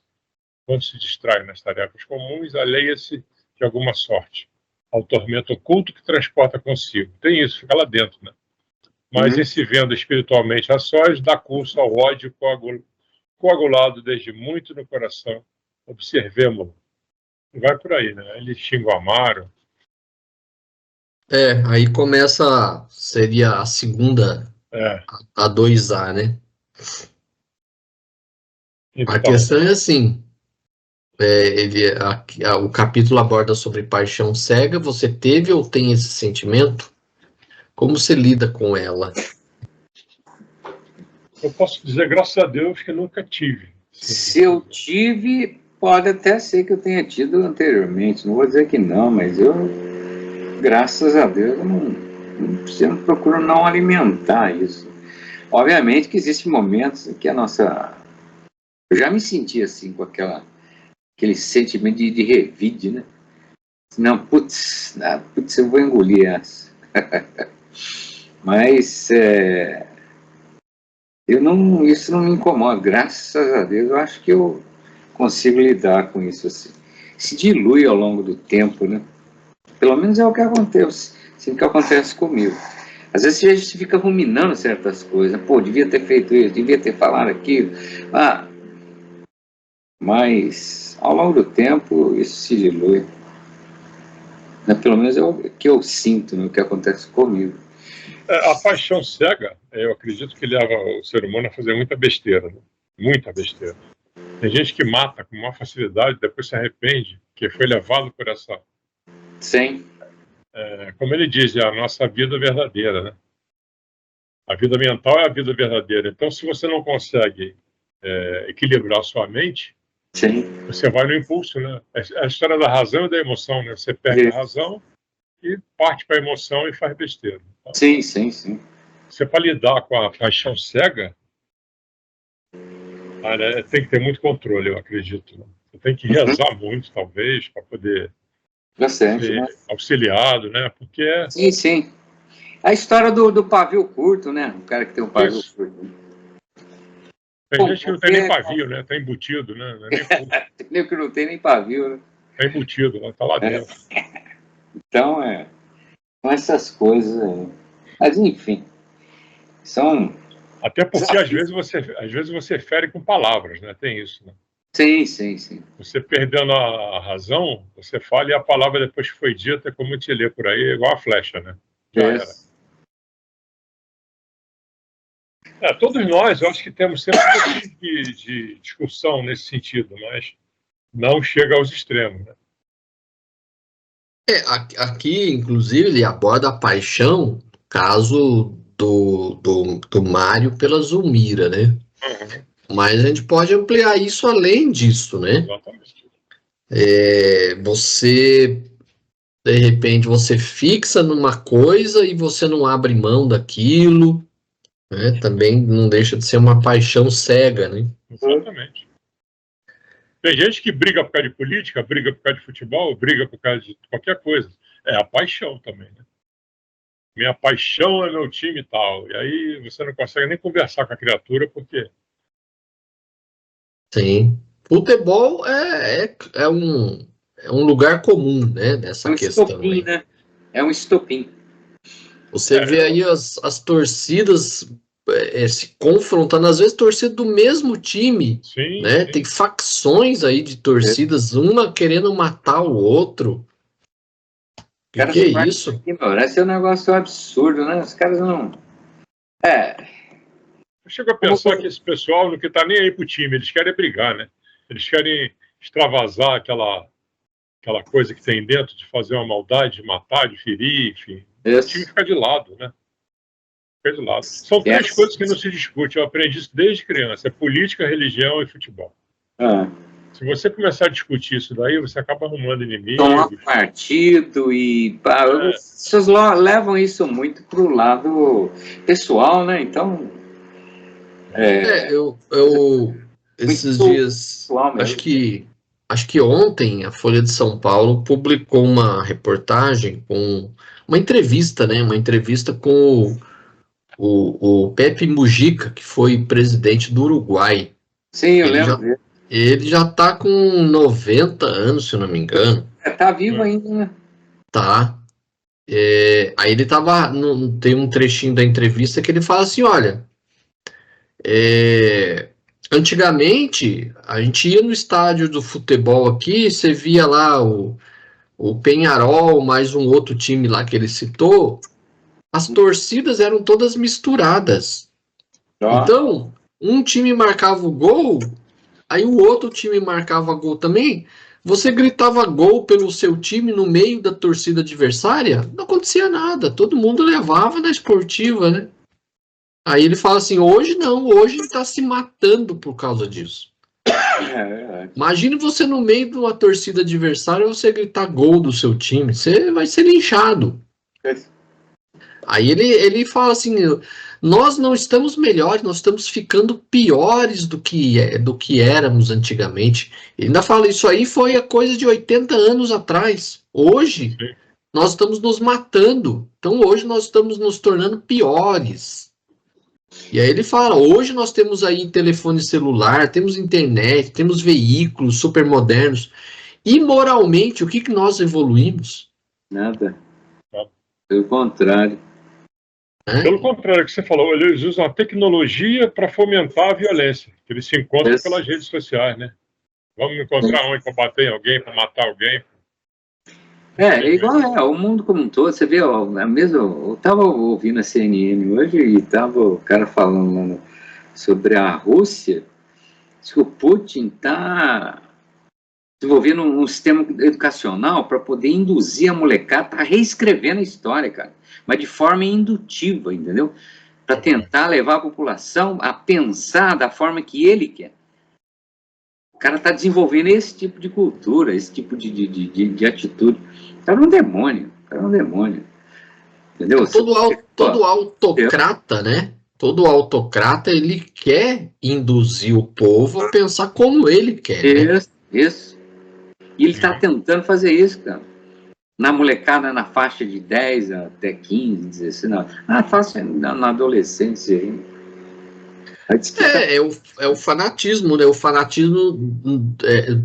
Quando se distrai nas tarefas comuns, alheia-se de alguma sorte ao tormento oculto que transporta consigo. Tem isso, fica lá dentro, né? Mas em se vendo espiritualmente a sós, dá curso ao ódio coagulado desde muito no coração. Observemo-lo. E vai por aí, né? Ele xinga o Amaro. Aí começa, seria a segunda, a 2A, né? Então, A questão é assim, o capítulo aborda sobre paixão cega. Você teve ou tem esse sentimento? Como você lida com ela? eu posso dizer, graças a Deus, que nunca tive. Se eu tive, pode até ser que eu tenha tido anteriormente. Não vou dizer que não, mas eu, graças a Deus, eu sempre procuro não alimentar isso. Obviamente que existem momentos em que a nossa... Eu já me senti assim, com aquele sentimento de revide, né? Não, putz, eu vou engolir essa. Mas isso não me incomoda, graças a Deus. Eu acho que eu consigo lidar com isso assim. Se dilui ao longo do tempo, né? Pelo menos é o que acontece, assim, que acontece comigo. Às vezes a gente fica ruminando certas coisas. Pô, devia ter feito isso, devia ter falado aquilo. Mas ao longo do tempo isso se dilui. Pelo menos é o que eu sinto, no que acontece comigo. A paixão cega, eu acredito que leva o ser humano a fazer muita besteira, né? Muita besteira. Tem gente que mata com maior facilidade, depois se arrepende, que foi levado por essa... Sim. Como ele diz, é a nossa vida verdadeira, né? A vida mental é a vida verdadeira. Então, se você não consegue equilibrar sua mente, sim, você vai no impulso, né? É a história da razão e da emoção, né? Você perde a razão e parte para a emoção e faz besteira. Tá? Sim. Você, para lidar com a paixão cega, tem que ter muito controle, eu acredito. Né? Você tem que rezar muito, talvez, para poder ser auxiliado, né? Porque Sim. A história do pavio curto, né? O cara que tem um pavio curto. Tem gente que não tem nem pavio, né? Tá embutido, né? Não é nem tem nem que não tem nem pavio, né? Tá embutido, né? Tá lá dentro. Então, são essas coisas aí. Mas, enfim, são... Até porque, às vezes você fere com palavras, né? Tem isso, né? Sim. Você perdendo a razão, você fala e a palavra depois que foi dita, como a gente lê por aí, é igual a flecha, né? Já era. Todos nós, eu acho que temos sempre um tipo de discussão nesse sentido, mas não chega aos extremos, né? Aqui, inclusive, ele aborda a paixão, caso do Mário pela Zulmira, né? Uhum, Mas a gente pode ampliar isso além disso, né? exatamente. Você, de repente, você fixa numa coisa e você não abre mão daquilo, né? Também não deixa de ser uma paixão cega, né? Exatamente. Tem gente que briga por causa de política, briga por causa de futebol, briga por causa de qualquer coisa. É a paixão também, né? Minha paixão é meu time e tal. E aí você não consegue nem conversar com a criatura porque Sim. Futebol é um lugar comum, né? É Dessa um questão estopim, aí. né? É um estopim. Você vê aí as torcidas se confrontando, às vezes torcida do mesmo time, sim, né? sim. Tem facções aí de torcidas, uma querendo matar o outro. Que Caras é fazem isso? ignorância é um negócio absurdo, né? Os caras não. É, Eu chego a como, pensar que esse pessoal não está nem aí pro time, eles querem brigar, né? Eles querem extravasar aquela coisa que tem dentro de fazer uma maldade, de matar, de ferir, enfim. O time isso, fica de lado, né? Fica de lado. São três esquece. coisas que não se discute. Eu aprendi isso desde criança: é política, religião e futebol. Ah, Se você começar a discutir isso daí, você acaba arrumando tomar inimigos. partido e pá, É, as pessoas levam isso muito pro lado pessoal, né? Então, é Eu esses muito dias, pessoal acho mesmo. que ontem a Folha de São Paulo publicou uma reportagem com uma entrevista, né? Uma entrevista com o Pepe Mujica, que foi presidente do Uruguai. Sim, eu Ele lembro já, dele. ele já tá com 90 anos, se eu não me engano, Tá vivo é, ainda, né? tá? Aí ele tava, tem um trechinho da entrevista que ele fala assim, olha, antigamente a gente ia no estádio do futebol aqui, você via lá o Peñarol, mais um outro time lá que ele citou, as torcidas eram todas misturadas. Ó, Então, um time marcava o gol, aí o outro time marcava gol também. Você gritava gol pelo seu time no meio da torcida adversária, não acontecia nada. Todo mundo levava na esportiva, né? Aí ele fala assim: hoje não, hoje ele está se matando por causa disso. é. Imagine você no meio de uma torcida adversária você gritar gol do seu time, você vai ser linchado. Aí ele fala assim: nós não estamos melhores, nós estamos ficando piores do que éramos antigamente. Ele ainda fala: isso aí foi a coisa de 80 anos atrás. Hoje, sim. nós estamos nos matando. Então, hoje, nós estamos nos tornando piores. E aí ele fala: hoje nós temos aí telefone celular, temos internet, temos veículos super modernos. E moralmente, o que nós evoluímos? Nada. Tá. Pelo contrário. Pelo Né? contrário, o que você falou, eles usam a tecnologia para fomentar a violência. Eles se encontram Esse- pelas redes sociais, né? Vamos encontrar onde para bater em alguém, para matar alguém. É igual Infelizmente. o mundo como um todo. Você vê, ó, mesmo, eu estava ouvindo a CNN hoje e estava o cara falando lá sobre a Rússia. Diz que o Putin está desenvolvendo um sistema educacional para poder induzir a molecada, tá reescrevendo a história, cara, mas de forma indutiva, entendeu? Para tentar levar a população a pensar da forma que ele quer. O cara está desenvolvendo esse tipo de cultura, esse tipo de atitude. O cara é um demônio, o cara é um demônio, entendeu? Todo autocrata, né? Todo autocrata, ele quer induzir o povo a pensar como ele quer, né? Isso. E ele está Uhum. tentando fazer isso, cara. Na molecada, na faixa de 10 até 15, 16, na faixa, na adolescência. Aí diz que tá, É o fanatismo, né? O fanatismo,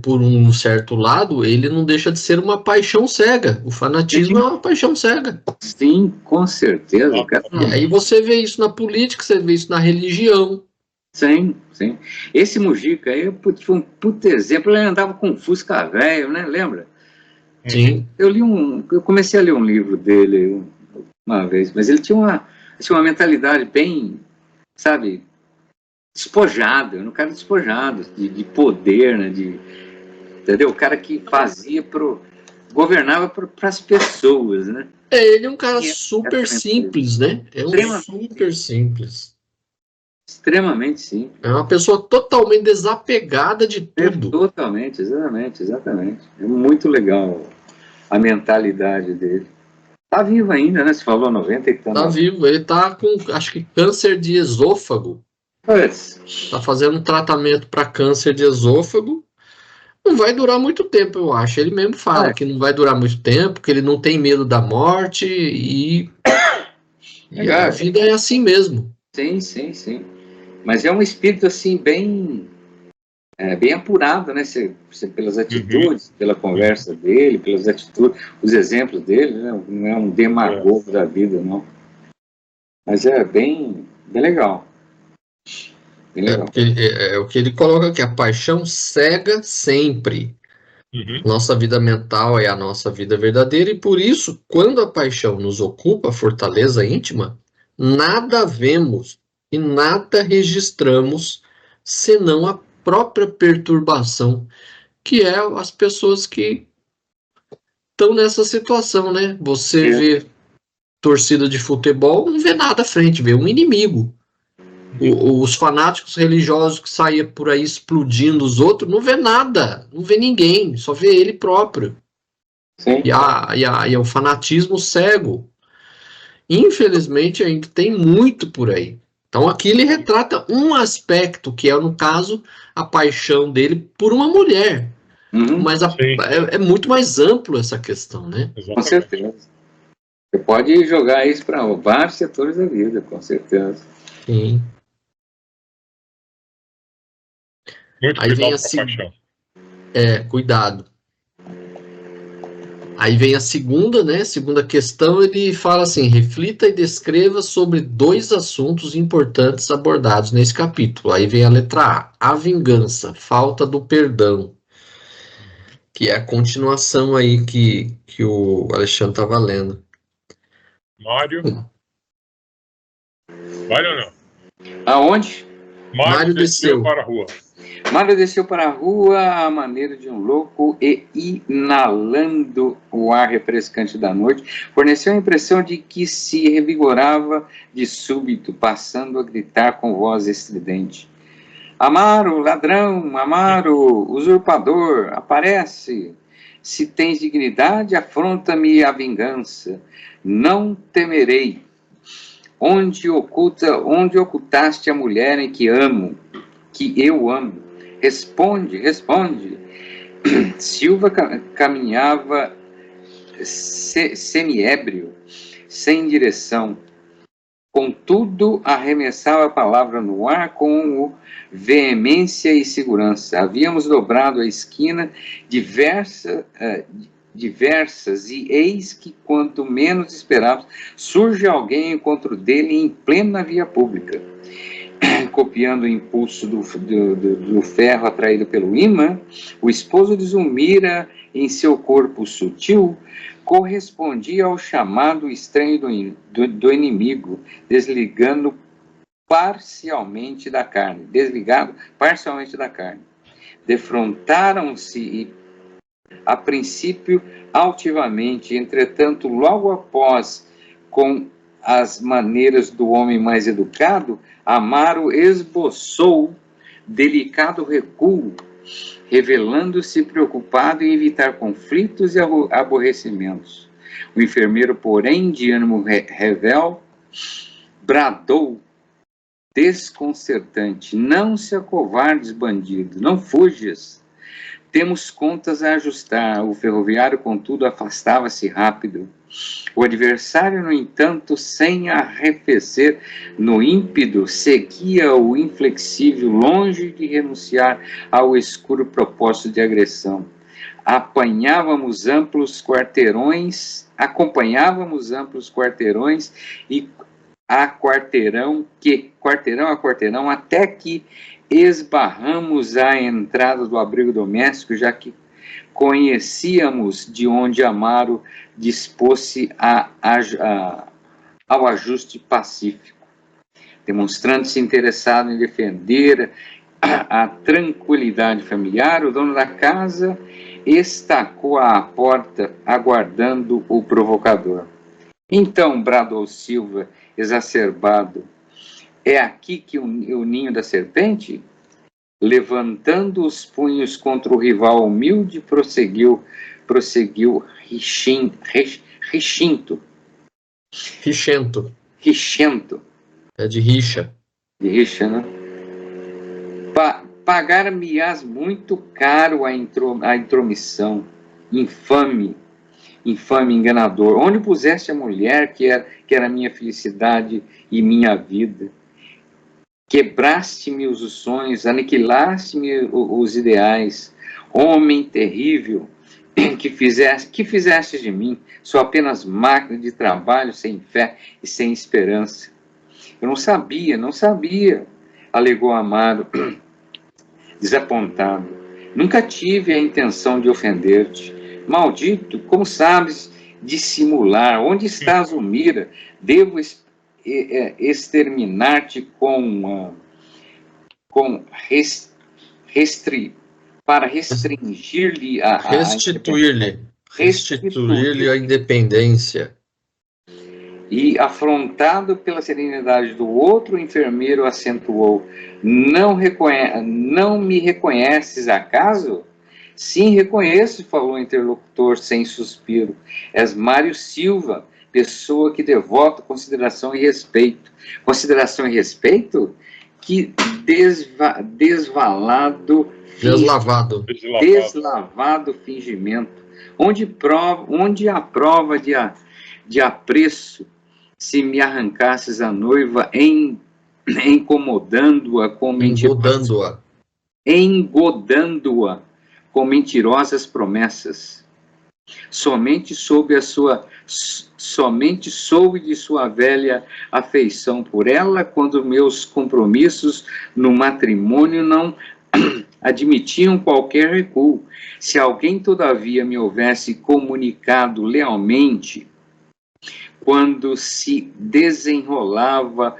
por um certo lado, ele não deixa de ser uma paixão cega. O fanatismo é uma paixão cega. sim, com certeza. O cara E não, aí você vê isso na política, você vê isso na religião. sim, sim. Esse Mujica aí foi um puto exemplo. Ele andava com um Fusca velho, né? Lembra? Uhum. Sim. Eu comecei a ler um livro dele uma vez, mas ele tinha uma mentalidade bem, sabe, despojada, um cara despojado de poder, né? Entendeu? O cara que fazia governava para as pessoas, né? Ele é um cara E é super exatamente simples, né? É um Extremamente super simples. Extremamente simples. É uma pessoa totalmente desapegada de tudo. Totalmente, exatamente. É muito legal a mentalidade dele. Tá vivo ainda, né? Você falou 90 e Tá tanto. vivo. Ele tá com, acho que, câncer de esôfago. Pois, Tá fazendo um tratamento para câncer de esôfago. Não vai durar muito tempo, eu acho. Ele mesmo fala que não vai durar muito tempo, que ele não tem medo da morte e a legal. vida é assim mesmo. Sim. Mas é um espírito, assim, bem apurado, né? Pelas atitudes, pela conversa dele, pelas atitudes, os exemplos dele, né? Não é um demagogo da vida, não. Mas é bem legal. Bem É, legal. porque é o que ele coloca aqui, a paixão cega sempre. Nossa vida mental é a nossa vida verdadeira, e por isso, quando a paixão nos ocupa a fortaleza íntima, nada vemos e nada registramos senão a própria perturbação, que é as pessoas que estão nessa situação, né? Você vê torcida de futebol, não vê nada à frente, vê um inimigo. Os fanáticos religiosos que saíam por aí explodindo os outros, não vê nada, não vê ninguém, só vê ele próprio. Sim. E o fanatismo cego. Infelizmente, ainda tem muito por aí. Então, aqui ele retrata um aspecto, que é, no caso, a paixão dele por uma mulher. Mas é muito mais amplo essa questão, né? Com certeza. Você pode jogar isso para vários setores da vida, com certeza. Sim. Muito Aí vem cuidado com a paixão. Cuidado. Aí vem a segunda, né? Segunda questão, ele fala assim: reflita e descreva sobre dois assuntos importantes abordados nesse capítulo. Aí vem a letra A vingança, falta do perdão, que é a continuação aí que o Alexandre estava lendo. Mário. Vale ou não? Aonde? Mário desceu para a rua. Mário desceu para a rua à maneira de um louco e, inalando o ar refrescante da noite, forneceu a impressão de que se revigorava de súbito, passando a gritar com voz estridente: Amaro, ladrão, Amaro, usurpador, aparece! Se tens dignidade, afronta-me a vingança. Não temerei. Onde ocultaste a mulher em que eu amo? Responde. Silva caminhava semiébrio, sem direção. Contudo, arremessava a palavra no ar com veemência e segurança. Havíamos dobrado a esquina diversas, e eis que, quanto menos esperávamos, surge alguém em encontro dele em plena via pública. Copiando o impulso do ferro atraído pelo ímã, o esposo de Zulmira, em seu corpo sutil, correspondia ao chamado estranho do inimigo, desligado parcialmente da carne. Defrontaram-se a princípio altivamente, entretanto, logo após, com as maneiras do homem mais educado, Amaro esboçou delicado recuo, revelando-se preocupado em evitar conflitos e aborrecimentos. O enfermeiro, porém, de ânimo revel, bradou desconcertante: não se acovardes, bandido, não fujas. Temos contas a ajustar. O ferroviário, contudo, afastava-se rápido. O adversário, no entanto, sem arrefecer no ímpeto, seguia o inflexível, longe de renunciar ao escuro propósito de agressão. Acompanhávamos amplos quarteirões e quarteirão a quarteirão, até que esbarramos a entrada do abrigo doméstico, já que conhecíamos de onde Amaro dispôs-se ao ajuste pacífico. Demonstrando-se interessado em defender a tranquilidade familiar, o dono da casa estacou à porta, aguardando o provocador. Então, bradou Silva, exacerbado, é aqui que o ninho da serpente? Levantando os punhos contra o rival humilde, prosseguiu Richinto. É de rixa. De rixa, né? Pagar-me-ás muito caro a intromissão, infame enganador. Onde puseste a mulher que era minha felicidade e minha vida? Quebraste-me os sonhos, aniquilaste-me os ideais. Homem terrível, que fizeste de mim? Sou apenas máquina de trabalho, sem fé e sem esperança. Eu não sabia, alegou Amaro, desapontado. Nunca tive a intenção de ofender-te. Maldito, como sabes dissimular? Onde está Zulmira? Devo exterminar-te para restringir-lhe restituir-lhe a independência. E, afrontado pela serenidade do outro, o enfermeiro acentuou: não me reconheces, acaso? Sim, reconheço, falou o interlocutor sem suspiro. És Mário Silva, pessoa que devoto consideração e respeito. Consideração e respeito? Que deslavado fingimento. Onde há prova de apreço, se me arrancasses a noiva, engodando-a com mentirosas promessas. Somente soube de sua velha afeição por ela, quando meus compromissos no matrimônio não admitiam qualquer recuo. Se alguém, todavia, me houvesse comunicado lealmente, quanto se desenrolava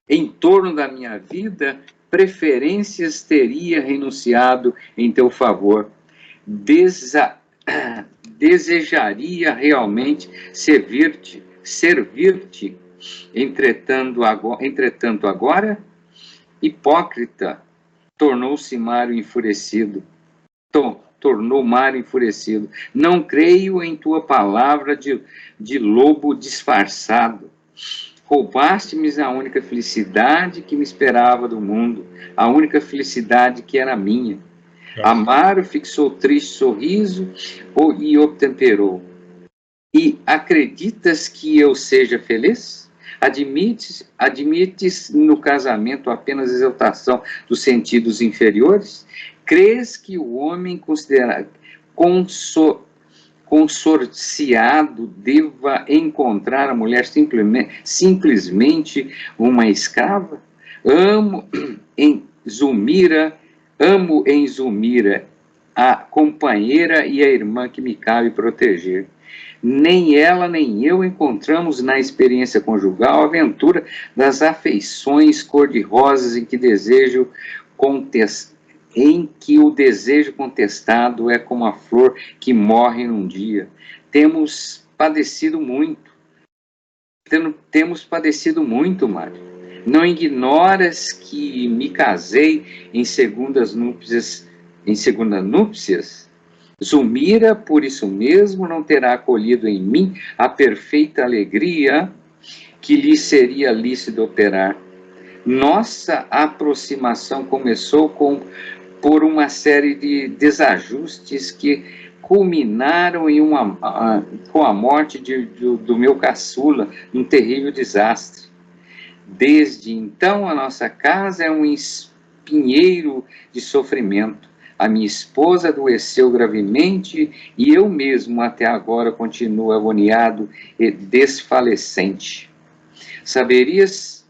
em torno da minha vida, preferências teria renunciado em teu favor. Desejaria realmente servir-te. Entretanto, agora, hipócrita, tornou-se Mário enfurecido. Não creio em tua palavra de lobo disfarçado. Roubaste-me a única felicidade que me esperava do mundo, a única felicidade que era minha. Amaro fixou triste sorriso e obtemperou. E acreditas que eu seja feliz? Admites no casamento apenas exaltação dos sentidos inferiores? Crês que o homem consorciado deva encontrar a mulher simplesmente uma escrava? Amo em Zulmira a companheira e a irmã que me cabe proteger. Nem ela nem eu encontramos na experiência conjugal a aventura das afeições cor-de-rosas em que o desejo contestado é como a flor que morre num dia. Temos padecido muito, Mário. Não ignoras que me casei em segundas núpcias? Zulmira, por isso mesmo, não terá acolhido em mim a perfeita alegria que lhe seria lícito operar. Nossa aproximação começou por uma série de desajustes que culminaram com a morte do meu caçula, num terrível desastre. Desde então, a nossa casa é um espinheiro de sofrimento. A minha esposa adoeceu gravemente e eu mesmo até agora continuo agoniado e desfalecente. Saberias,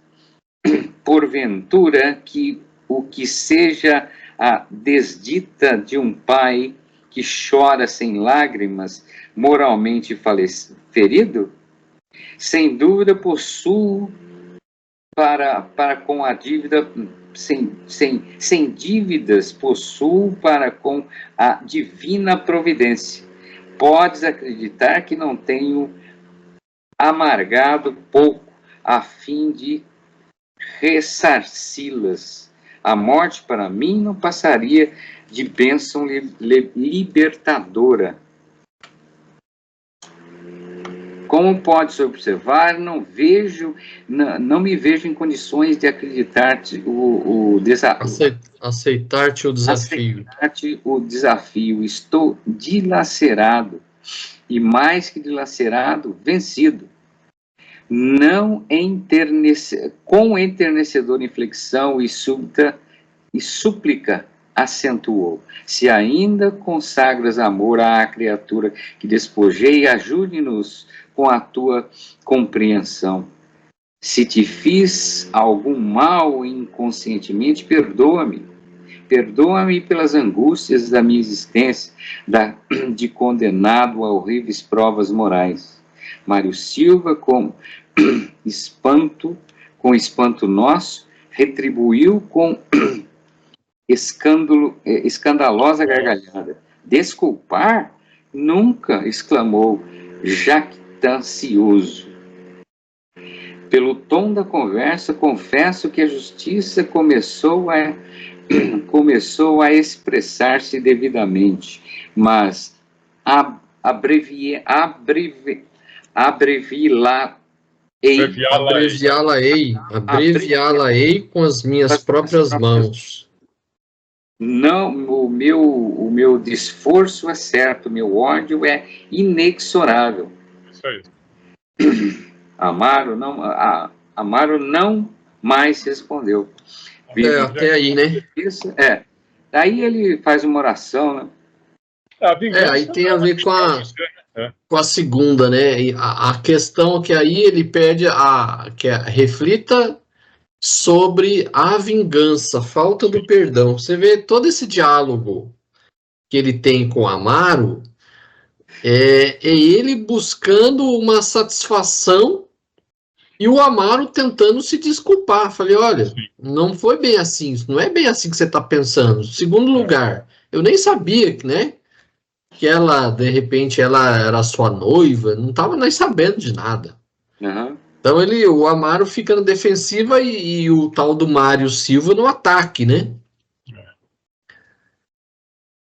porventura, que o que seja a desdita de um pai que chora sem lágrimas, moralmente ferido? Sem dúvida possuo para com a dívida, sem dívidas possuo para com a divina providência. Podes acreditar que não tenho amargado pouco a fim de ressarci-las. A morte para mim não passaria de bênção libertadora. Como podes observar, não me vejo em condições de acreditar-te o desafio. Aceitar-te o desafio. Aceitar-te o desafio. Estou dilacerado, e mais que dilacerado, vencido. Não com enternecedora inflexão e súbita e súplica acentuou. Se ainda consagras amor à criatura que despojei, ajude-nos com a tua compreensão. Se te fiz algum mal inconscientemente, perdoa-me. Perdoa-me pelas angústias da minha existência, de condenado a horríveis provas morais. Mário Silva, com espanto nosso, retribuiu com escandalosa gargalhada. Desculpar? Nunca, exclamou, jactancioso. Pelo tom da conversa, confesso que a justiça começou a expressar-se devidamente, mas abreviá-la-ei com as minhas próprias mãos. Não, o meu desforço é certo, meu ódio é inexorável. Isso aí. Amaro não mais respondeu. Até aí, né? Isso, Daí ele faz uma oração, né? Aí tem a ver com a segunda, né? E a questão que aí ele pede que reflita sobre a vingança, falta do perdão. Você vê todo esse diálogo que ele tem com Amaro, é ele buscando uma satisfação e o Amaro tentando se desculpar. Falei, olha, não foi bem assim, não é bem assim que você está pensando. Segundo lugar, eu nem sabia, né, que ela, de repente, ela era sua noiva, não estava nem sabendo de nada. Uhum. Então o Amaro fica na defensiva e o tal do Mário Silva no ataque, né?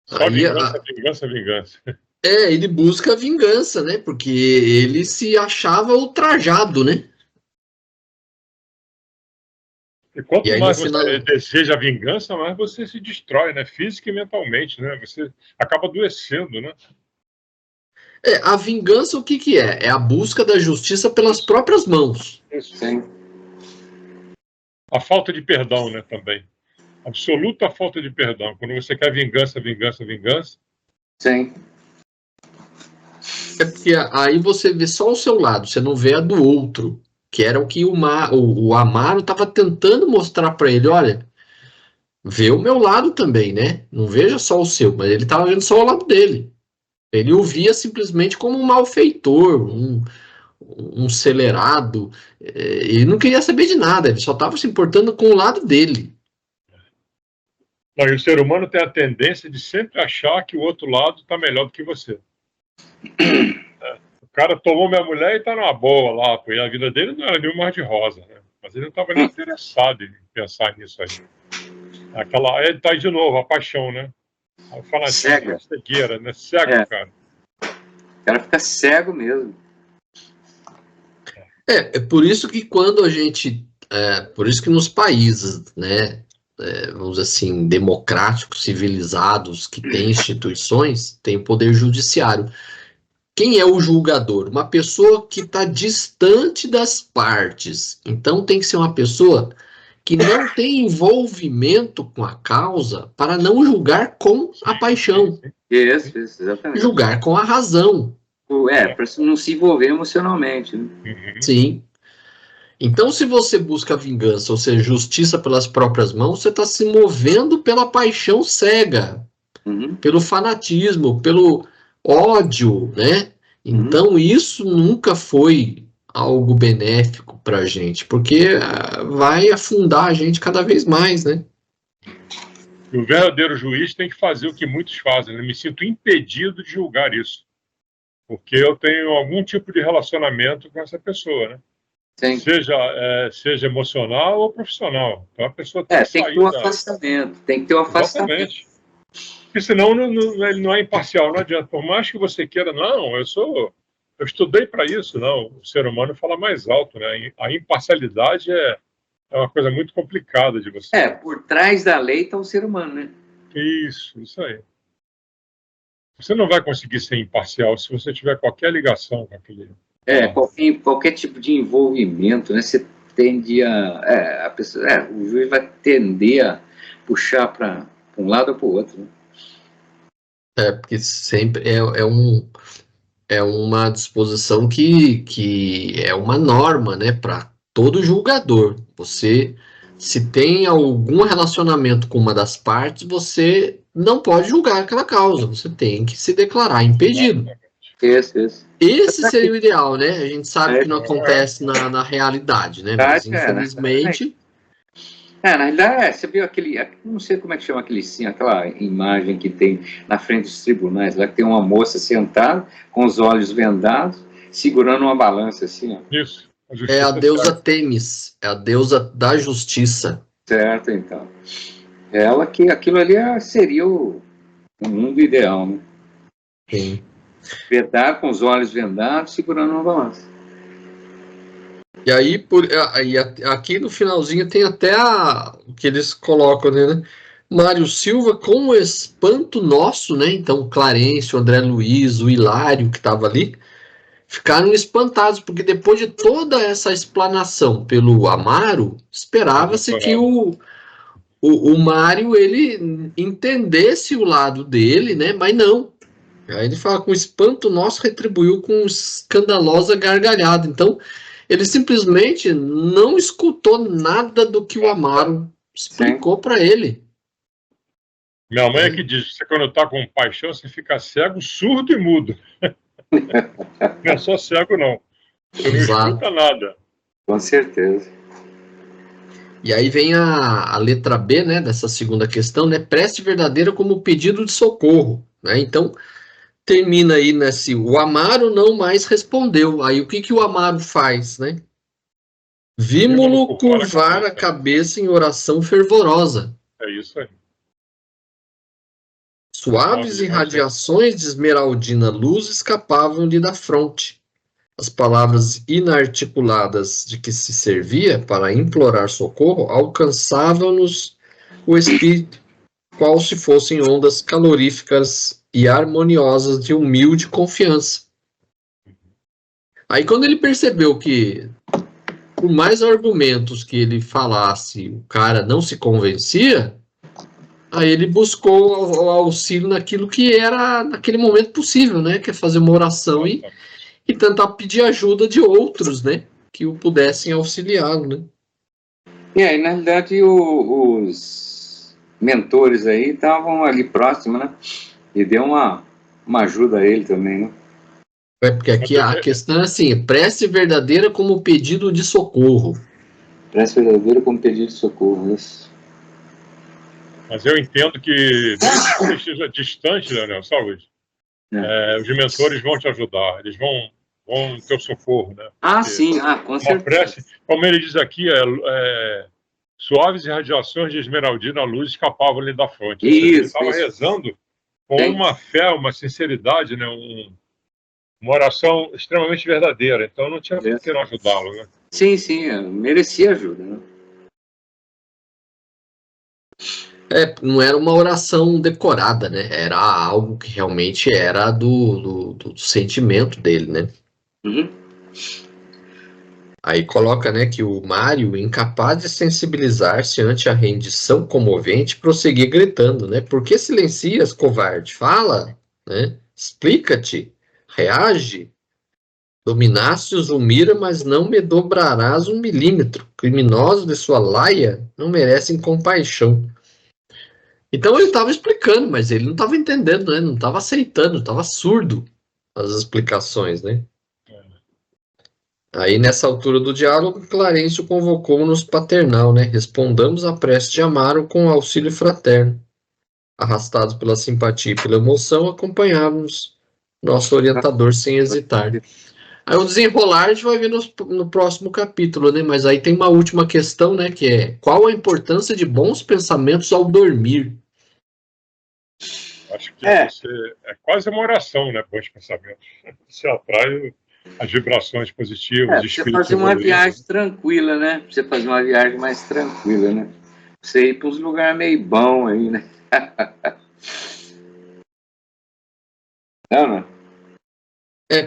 Só vingança. Ele busca a vingança, né? Porque ele se achava ultrajado, né? E quanto mais você deseja a vingança, mais você se destrói, né? Física e mentalmente, né? Você acaba adoecendo, né? A vingança, o que é? É a busca da justiça pelas próprias mãos. Isso. Sim. A falta de perdão, né, também. Absoluta falta de perdão. Quando você quer vingança. Sim. É porque aí você vê só o seu lado, você não vê a do outro, que era o que o Amaro estava tentando mostrar para ele, olha, vê o meu lado também, né? Não veja só o seu, mas ele estava vendo só o lado dele. Ele o via simplesmente como um malfeitor, um celerado. Ele não queria saber de nada, ele só estava se importando com o lado dele. Não, e o ser humano tem a tendência de sempre achar que o outro lado está melhor do que você. O cara tomou minha mulher e está numa boa lá, porque a vida dele não era nenhum mar de rosa, né? Mas ele não estava nem interessado em pensar nisso aí. Ele tá aí de novo, a paixão, né? Cega. Cegueira, né? Cego, cara. O cara fica cego mesmo. É por isso que quando a gente... por isso que nos países, né, vamos dizer assim, democráticos, civilizados, que têm instituições, tem poder judiciário. Quem é o julgador? Uma pessoa que está distante das partes. Então tem que ser uma pessoa que não tem envolvimento com a causa para não julgar com a paixão. Isso, exatamente. Julgar com a razão. Para não se envolver emocionalmente. Né? Sim. Então, se você busca vingança, ou seja, justiça pelas próprias mãos, você está se movendo pela paixão cega, pelo fanatismo, pelo ódio, né? Então, isso nunca foi algo benéfico para a gente, porque vai afundar a gente cada vez mais, né? E o verdadeiro juiz tem que fazer o que muitos fazem. Eu me sinto impedido de julgar isso, porque eu tenho algum tipo de relacionamento com essa pessoa, né? Sim. Seja emocional ou profissional. Então a pessoa tem que Tem que sair ter um afastamento, tem que ter um afastamento. Exatamente. Porque senão ele não é imparcial, não adianta. Por mais que você queira, não, eu estudei para isso, não. O ser humano fala mais alto, né? A imparcialidade é uma coisa muito complicada de você. Por trás da lei está o ser humano, né? Isso aí. Você não vai conseguir ser imparcial se você tiver qualquer ligação com aquele. Qualquer tipo de envolvimento, né? Você tende a pessoa, o juiz vai tender a puxar para um lado ou para o outro, né? Porque sempre é uma disposição que é uma norma, né, para todo julgador. Você, se tem algum relacionamento com uma das partes, você não pode julgar aquela causa, você tem que se declarar impedido. Isso. Esse seria o ideal, né? A gente sabe que não acontece na realidade, né? Mas infelizmente. Na realidade, você viu não sei como é que chama aquela imagem que tem na frente dos tribunais, lá que tem uma moça sentada, com os olhos vendados, segurando uma balança assim, ó. Isso. É a deusa Têmis, é a deusa da justiça. Certo, então. Aquilo ali seria o mundo ideal, né? Sim. Vedar com os olhos vendados, segurando uma balança. E aí, aqui no finalzinho tem até o que eles colocam, né? Mário Silva, com o espanto nosso, né? Então, Clarencio, André Luiz, o Hilário, que estava ali, ficaram espantados, porque depois de toda essa explanação pelo Amaro, esperava-se que o Mário, ele entendesse o lado dele, né? Mas não. Aí ele fala, com espanto nosso, retribuiu com escandalosa gargalhada. Então, ele simplesmente não escutou nada do que o Amaro explicou para ele. Minha mãe é que diz que quando está com paixão, você fica cego, surdo e mudo. Não é só cego, não. Você não escuta nada. Com certeza. E aí vem a letra B, né, dessa segunda questão, né? Prece verdadeira como pedido de socorro, né? Então, termina aí o Amaro não mais respondeu. Aí o que o Amaro faz, né? Vimo-lo curvar a cabeça em oração fervorosa. É isso aí. Suaves irradiações de esmeraldina luz escapavam-lhe da fronte. As palavras inarticuladas de que se servia para implorar socorro alcançavam-nos o espírito, qual se fossem ondas caloríficas e harmoniosas de humilde confiança. Aí quando ele percebeu que, por mais argumentos que ele falasse, o cara não se convencia, aí ele buscou o auxílio naquilo que era naquele momento possível, né? Que é fazer uma oração e tentar pedir ajuda de outros, né? Que o pudessem auxiliá-lo, né? E aí, na realidade, os mentores aí estavam ali próximos, né? E deu uma ajuda a ele também, né? Porque aqui a questão é assim, prece verdadeira como pedido de socorro. Prece verdadeira como pedido de socorro, isso. Mas eu entendo que, mesmo que você esteja distante, Daniel, saúde, os mentores vão te ajudar, eles vão ter o socorro, né? Sim, com certeza. Prece, como ele diz aqui, suaves irradiações de esmeraldina luz escapavam-lhe da fronte. Ele estava rezando com uma fé, uma sinceridade, né? Uma oração extremamente verdadeira. Então não tinha por que não ajudá-lo, né? Sim, merecia ajuda, né? Não era uma oração decorada, né? Era algo que realmente era do sentimento dele, né? Uhum. Aí coloca, né, que o Mário, incapaz de sensibilizar-se ante a rendição comovente, prosseguia gritando, né? Por que silencias, covarde? Fala, né? Explica-te, reage. Dominaste-os o mira, mas não me dobrarás 1 milímetro. Criminosos de sua laia não merecem compaixão. Então ele estava explicando, mas ele não estava entendendo, né? Não estava aceitando, estava surdo às explicações, né? Aí, nessa altura do diálogo, Clarencio convocou-nos paternal, né? Respondamos à prece de Amaro com auxílio fraterno. Arrastados pela simpatia e pela emoção, acompanhávamos nosso orientador sem hesitar. Aí o desenrolar a gente vai ver no próximo capítulo, né? Mas aí tem uma última questão, né? Que é, qual a importância de bons pensamentos ao dormir? Acho que é quase uma oração, né? Bons pensamentos. Você atrai as vibrações positivas, Você fazer uma viagem tranquila, né? Você fazer uma viagem mais tranquila, né? Você ir para uns lugares meio bons aí, né? Não.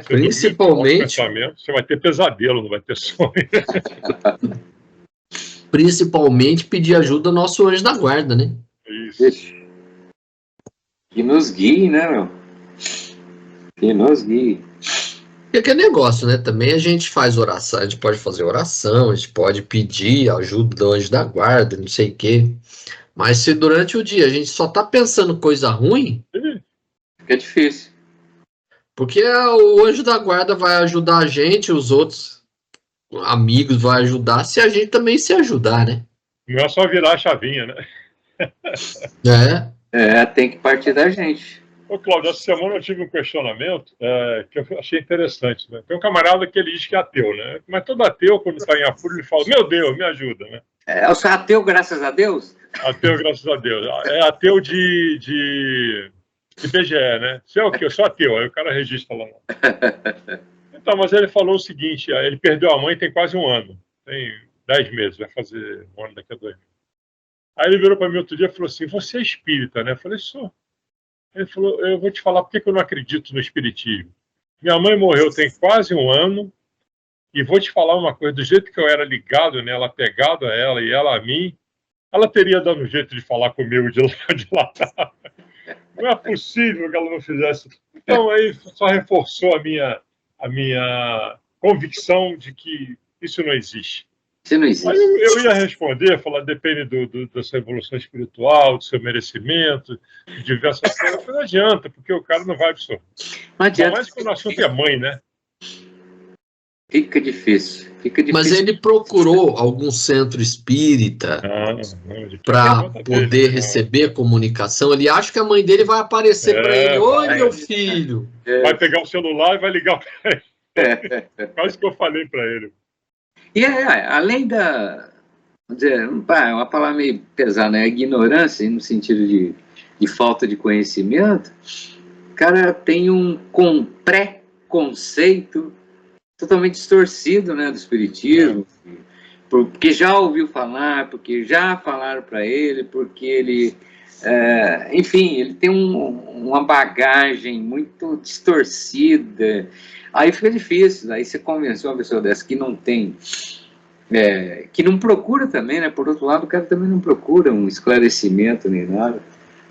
Principalmente. Você vai ter pesadelo, não vai ter sonho. Principalmente pedir ajuda ao nosso anjo da guarda, né? Isso. Que nos guie, né, meu? Que nos guie. E que negócio, né? Também a gente faz oração, a gente pode fazer oração, a gente pode pedir ajuda do anjo da guarda, não sei o quê. Mas se durante o dia a gente só tá pensando coisa ruim, fica difícil. Porque o anjo da guarda vai ajudar a gente, os outros amigos vão ajudar, se a gente também se ajudar, né? Não é só virar a chavinha, né? Tem que partir da gente. Ô, Cláudio, essa semana eu tive um questionamento que eu achei interessante, né? Tem um camarada que ele diz que é ateu, né? Mas todo ateu, quando está em apuro, ele fala, meu Deus, me ajuda, né? Eu sou ateu, graças a Deus? Ateu, graças a Deus. É ateu de BGE, né? Você é o quê? Eu sou ateu. Aí o cara registra lá. Então, mas ele falou o seguinte, ele perdeu a mãe tem quase um ano. Tem 10 meses, vai fazer um ano daqui a 2 meses. Aí ele virou para mim outro dia e falou assim, você é espírita, né? Eu falei, sou. Ele falou, eu vou te falar por que eu não acredito no espiritismo. Minha mãe morreu tem quase um ano e vou te falar uma coisa, do jeito que eu era ligado nela, apegado a ela e ela a mim, ela teria dado um jeito de falar comigo de lá. Não é possível que ela não fizesse. Então aí só reforçou a minha convicção de que isso não existe. Isso não existe. Aí eu ia responder, falar, depende da sua evolução espiritual, do seu merecimento, de diversas coisas, mas não adianta, porque o cara não vai absorver. Não adianta. Mas quando o assunto é mãe, né? Fica difícil. Mas ele procurou algum centro espírita para poder receber comunicação. Ele acha que a mãe dele vai aparecer para ele. Oi, meu filho. Vai pegar o celular e vai ligar para ele. Quase que eu falei para ele. E além da... Vamos dizer, uma palavra meio pesada, né? Ignorância, no sentido de falta de conhecimento, o cara tem um pré-conceito totalmente distorcido, né, do espiritismo, porque já ouviu falar, porque já falaram para ele, porque ele, enfim, ele tem uma bagagem muito distorcida, aí fica difícil, aí você convenceu uma pessoa dessa que não tem, que não procura também, né, por outro lado, o cara também não procura um esclarecimento nem nada,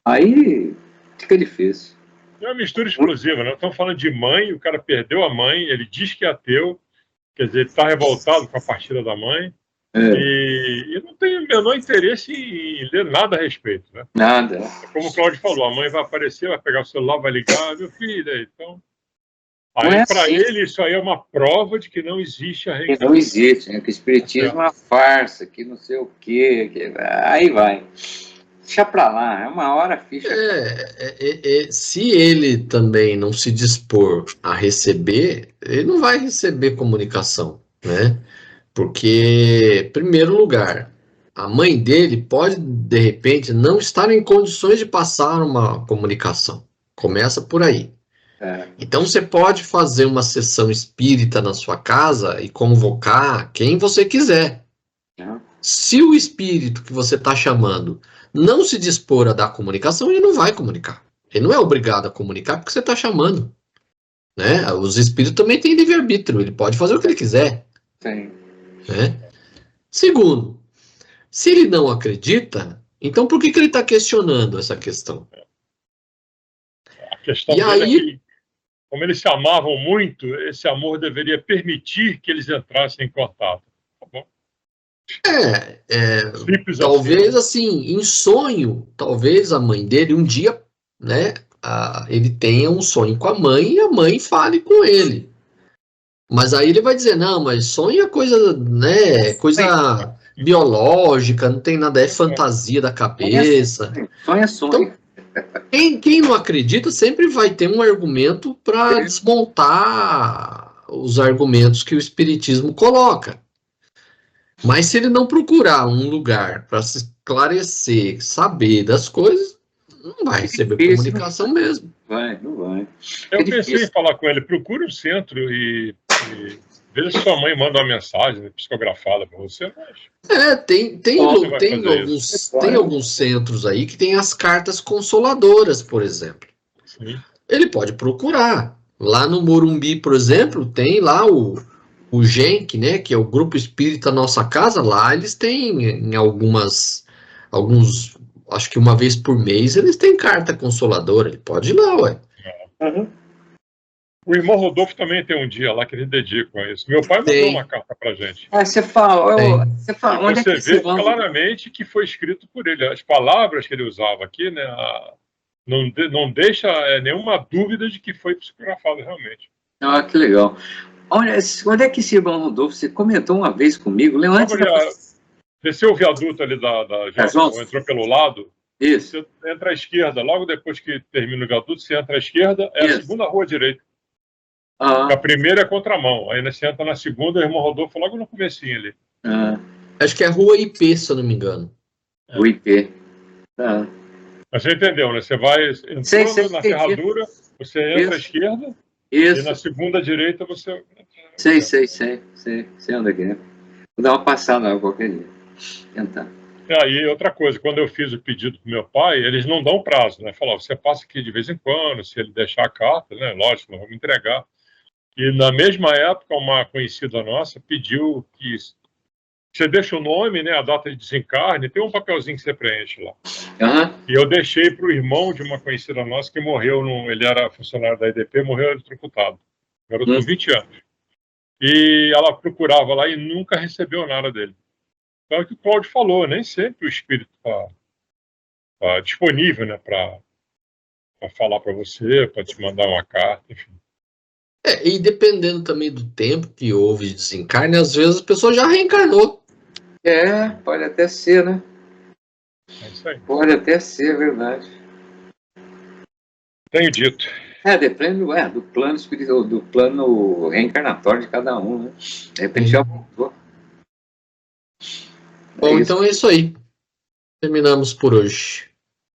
aí fica difícil. É uma mistura explosiva, né? Estamos falando de mãe, o cara perdeu a mãe, ele diz que é ateu, quer dizer, ele está revoltado com a partida da mãe, e não tem o menor interesse em ler nada a respeito, né? Nada. Como o Cláudio falou, a mãe vai aparecer, vai pegar o celular, vai ligar, meu filho, então... Aí, para ele, isso aí é uma prova de que não existe a reencarnação. Não existe, né? Que o espiritismo é uma farsa, que não sei o quê, aí vai. Deixa pra lá, é uma hora ficha. Se ele também não se dispor a receber, ele não vai receber comunicação, né? Porque, em primeiro lugar, a mãe dele pode, de repente, não estar em condições de passar uma comunicação. Começa por aí. Então, você pode fazer uma sessão espírita na sua casa e convocar quem você quiser. Se o espírito que você está chamando não se dispor a dar comunicação, ele não vai comunicar. Ele não é obrigado a comunicar porque você está chamando. Né? Os espíritos também têm livre-arbítrio, ele pode fazer o que ele quiser. Sim. Né? Segundo, se ele não acredita, então por que ele está questionando essa questão? A questão dele é que, como eles se amavam muito, esse amor deveria permitir que eles entrassem em contato. Tá bom? Talvez assim, em sonho, talvez a mãe dele um dia, né, ele tenha um sonho com a mãe e a mãe fale com ele. Mas aí ele vai dizer, não, mas sonho é coisa, né, coisa biológica, não tem nada, é fantasia da cabeça. Sonho é sonho. Então, quem não acredita sempre vai ter um argumento para desmontar os argumentos que o Espiritismo coloca. Mas se ele não procurar um lugar para se esclarecer, saber das coisas, não vai receber comunicação mesmo. Não vai. Eu pensei em falar com ele, procura o centro e veja se sua mãe manda uma mensagem psicografada para você. Mas... Tem alguns centros aí que tem as cartas consoladoras, por exemplo. Sim. Ele pode procurar. Lá no Morumbi, por exemplo, tem lá o GENC, né, que é o Grupo Espírita Nossa Casa. Lá eles têm em alguns, acho que uma vez por mês, eles têm carta consoladora. Ele pode ir lá, ué. Uhum. O irmão Rodolfo também tem um dia lá que ele dedica a isso. Meu pai mandou uma carta pra gente. Você fala, onde você é que vê claramente que foi escrito por ele. As palavras que ele usava aqui, né, não deixa nenhuma dúvida de que foi psicografado realmente. Ah, que legal. Onde é que esse irmão Rodolfo, você comentou uma vez comigo, desceu o viaduto ali da entrou pelo lado. Isso. Você entra à esquerda, logo depois que termina o viaduto, você entra à esquerda, é a segunda rua direita. A primeira é contramão, aí você entra na segunda, o irmão Rodolfo logo no comecinho ali. Acho que é a rua IP, se eu não me engano. O IP. Mas você entendeu, né? Você vai entrando na ferradura, você entra à esquerda, e na segunda direita você... Sei onde é que é. Vou dar uma passada lá qualquer dia. Tentar. E aí, outra coisa, quando eu fiz o pedido pro meu pai, eles não dão prazo, né? Falaram, você passa aqui de vez em quando, se ele deixar a carta, né? Lógico, nós vamos entregar. E na mesma época, uma conhecida nossa pediu que você deixa o nome, né? A data de desencarne, tem um papelzinho que você preenche lá. E eu deixei para o irmão de uma conhecida nossa que morreu, ele era funcionário da EDP, morreu eletrocutado. Garoto com 20 anos. E ela procurava lá e nunca recebeu nada dele. Então é o que o Cláudio falou, nem sempre o espírito está disponível, né, para falar para você, para te mandar uma carta, enfim. E dependendo também do tempo que houve de desencarne, às vezes a pessoa já reencarnou. Pode até ser, né? É isso aí. Pode até ser, verdade. Tenho dito. Depende do plano espiritual, do plano reencarnatório de cada um, né? De repente já voltou. Bom, então é isso aí. Terminamos por hoje.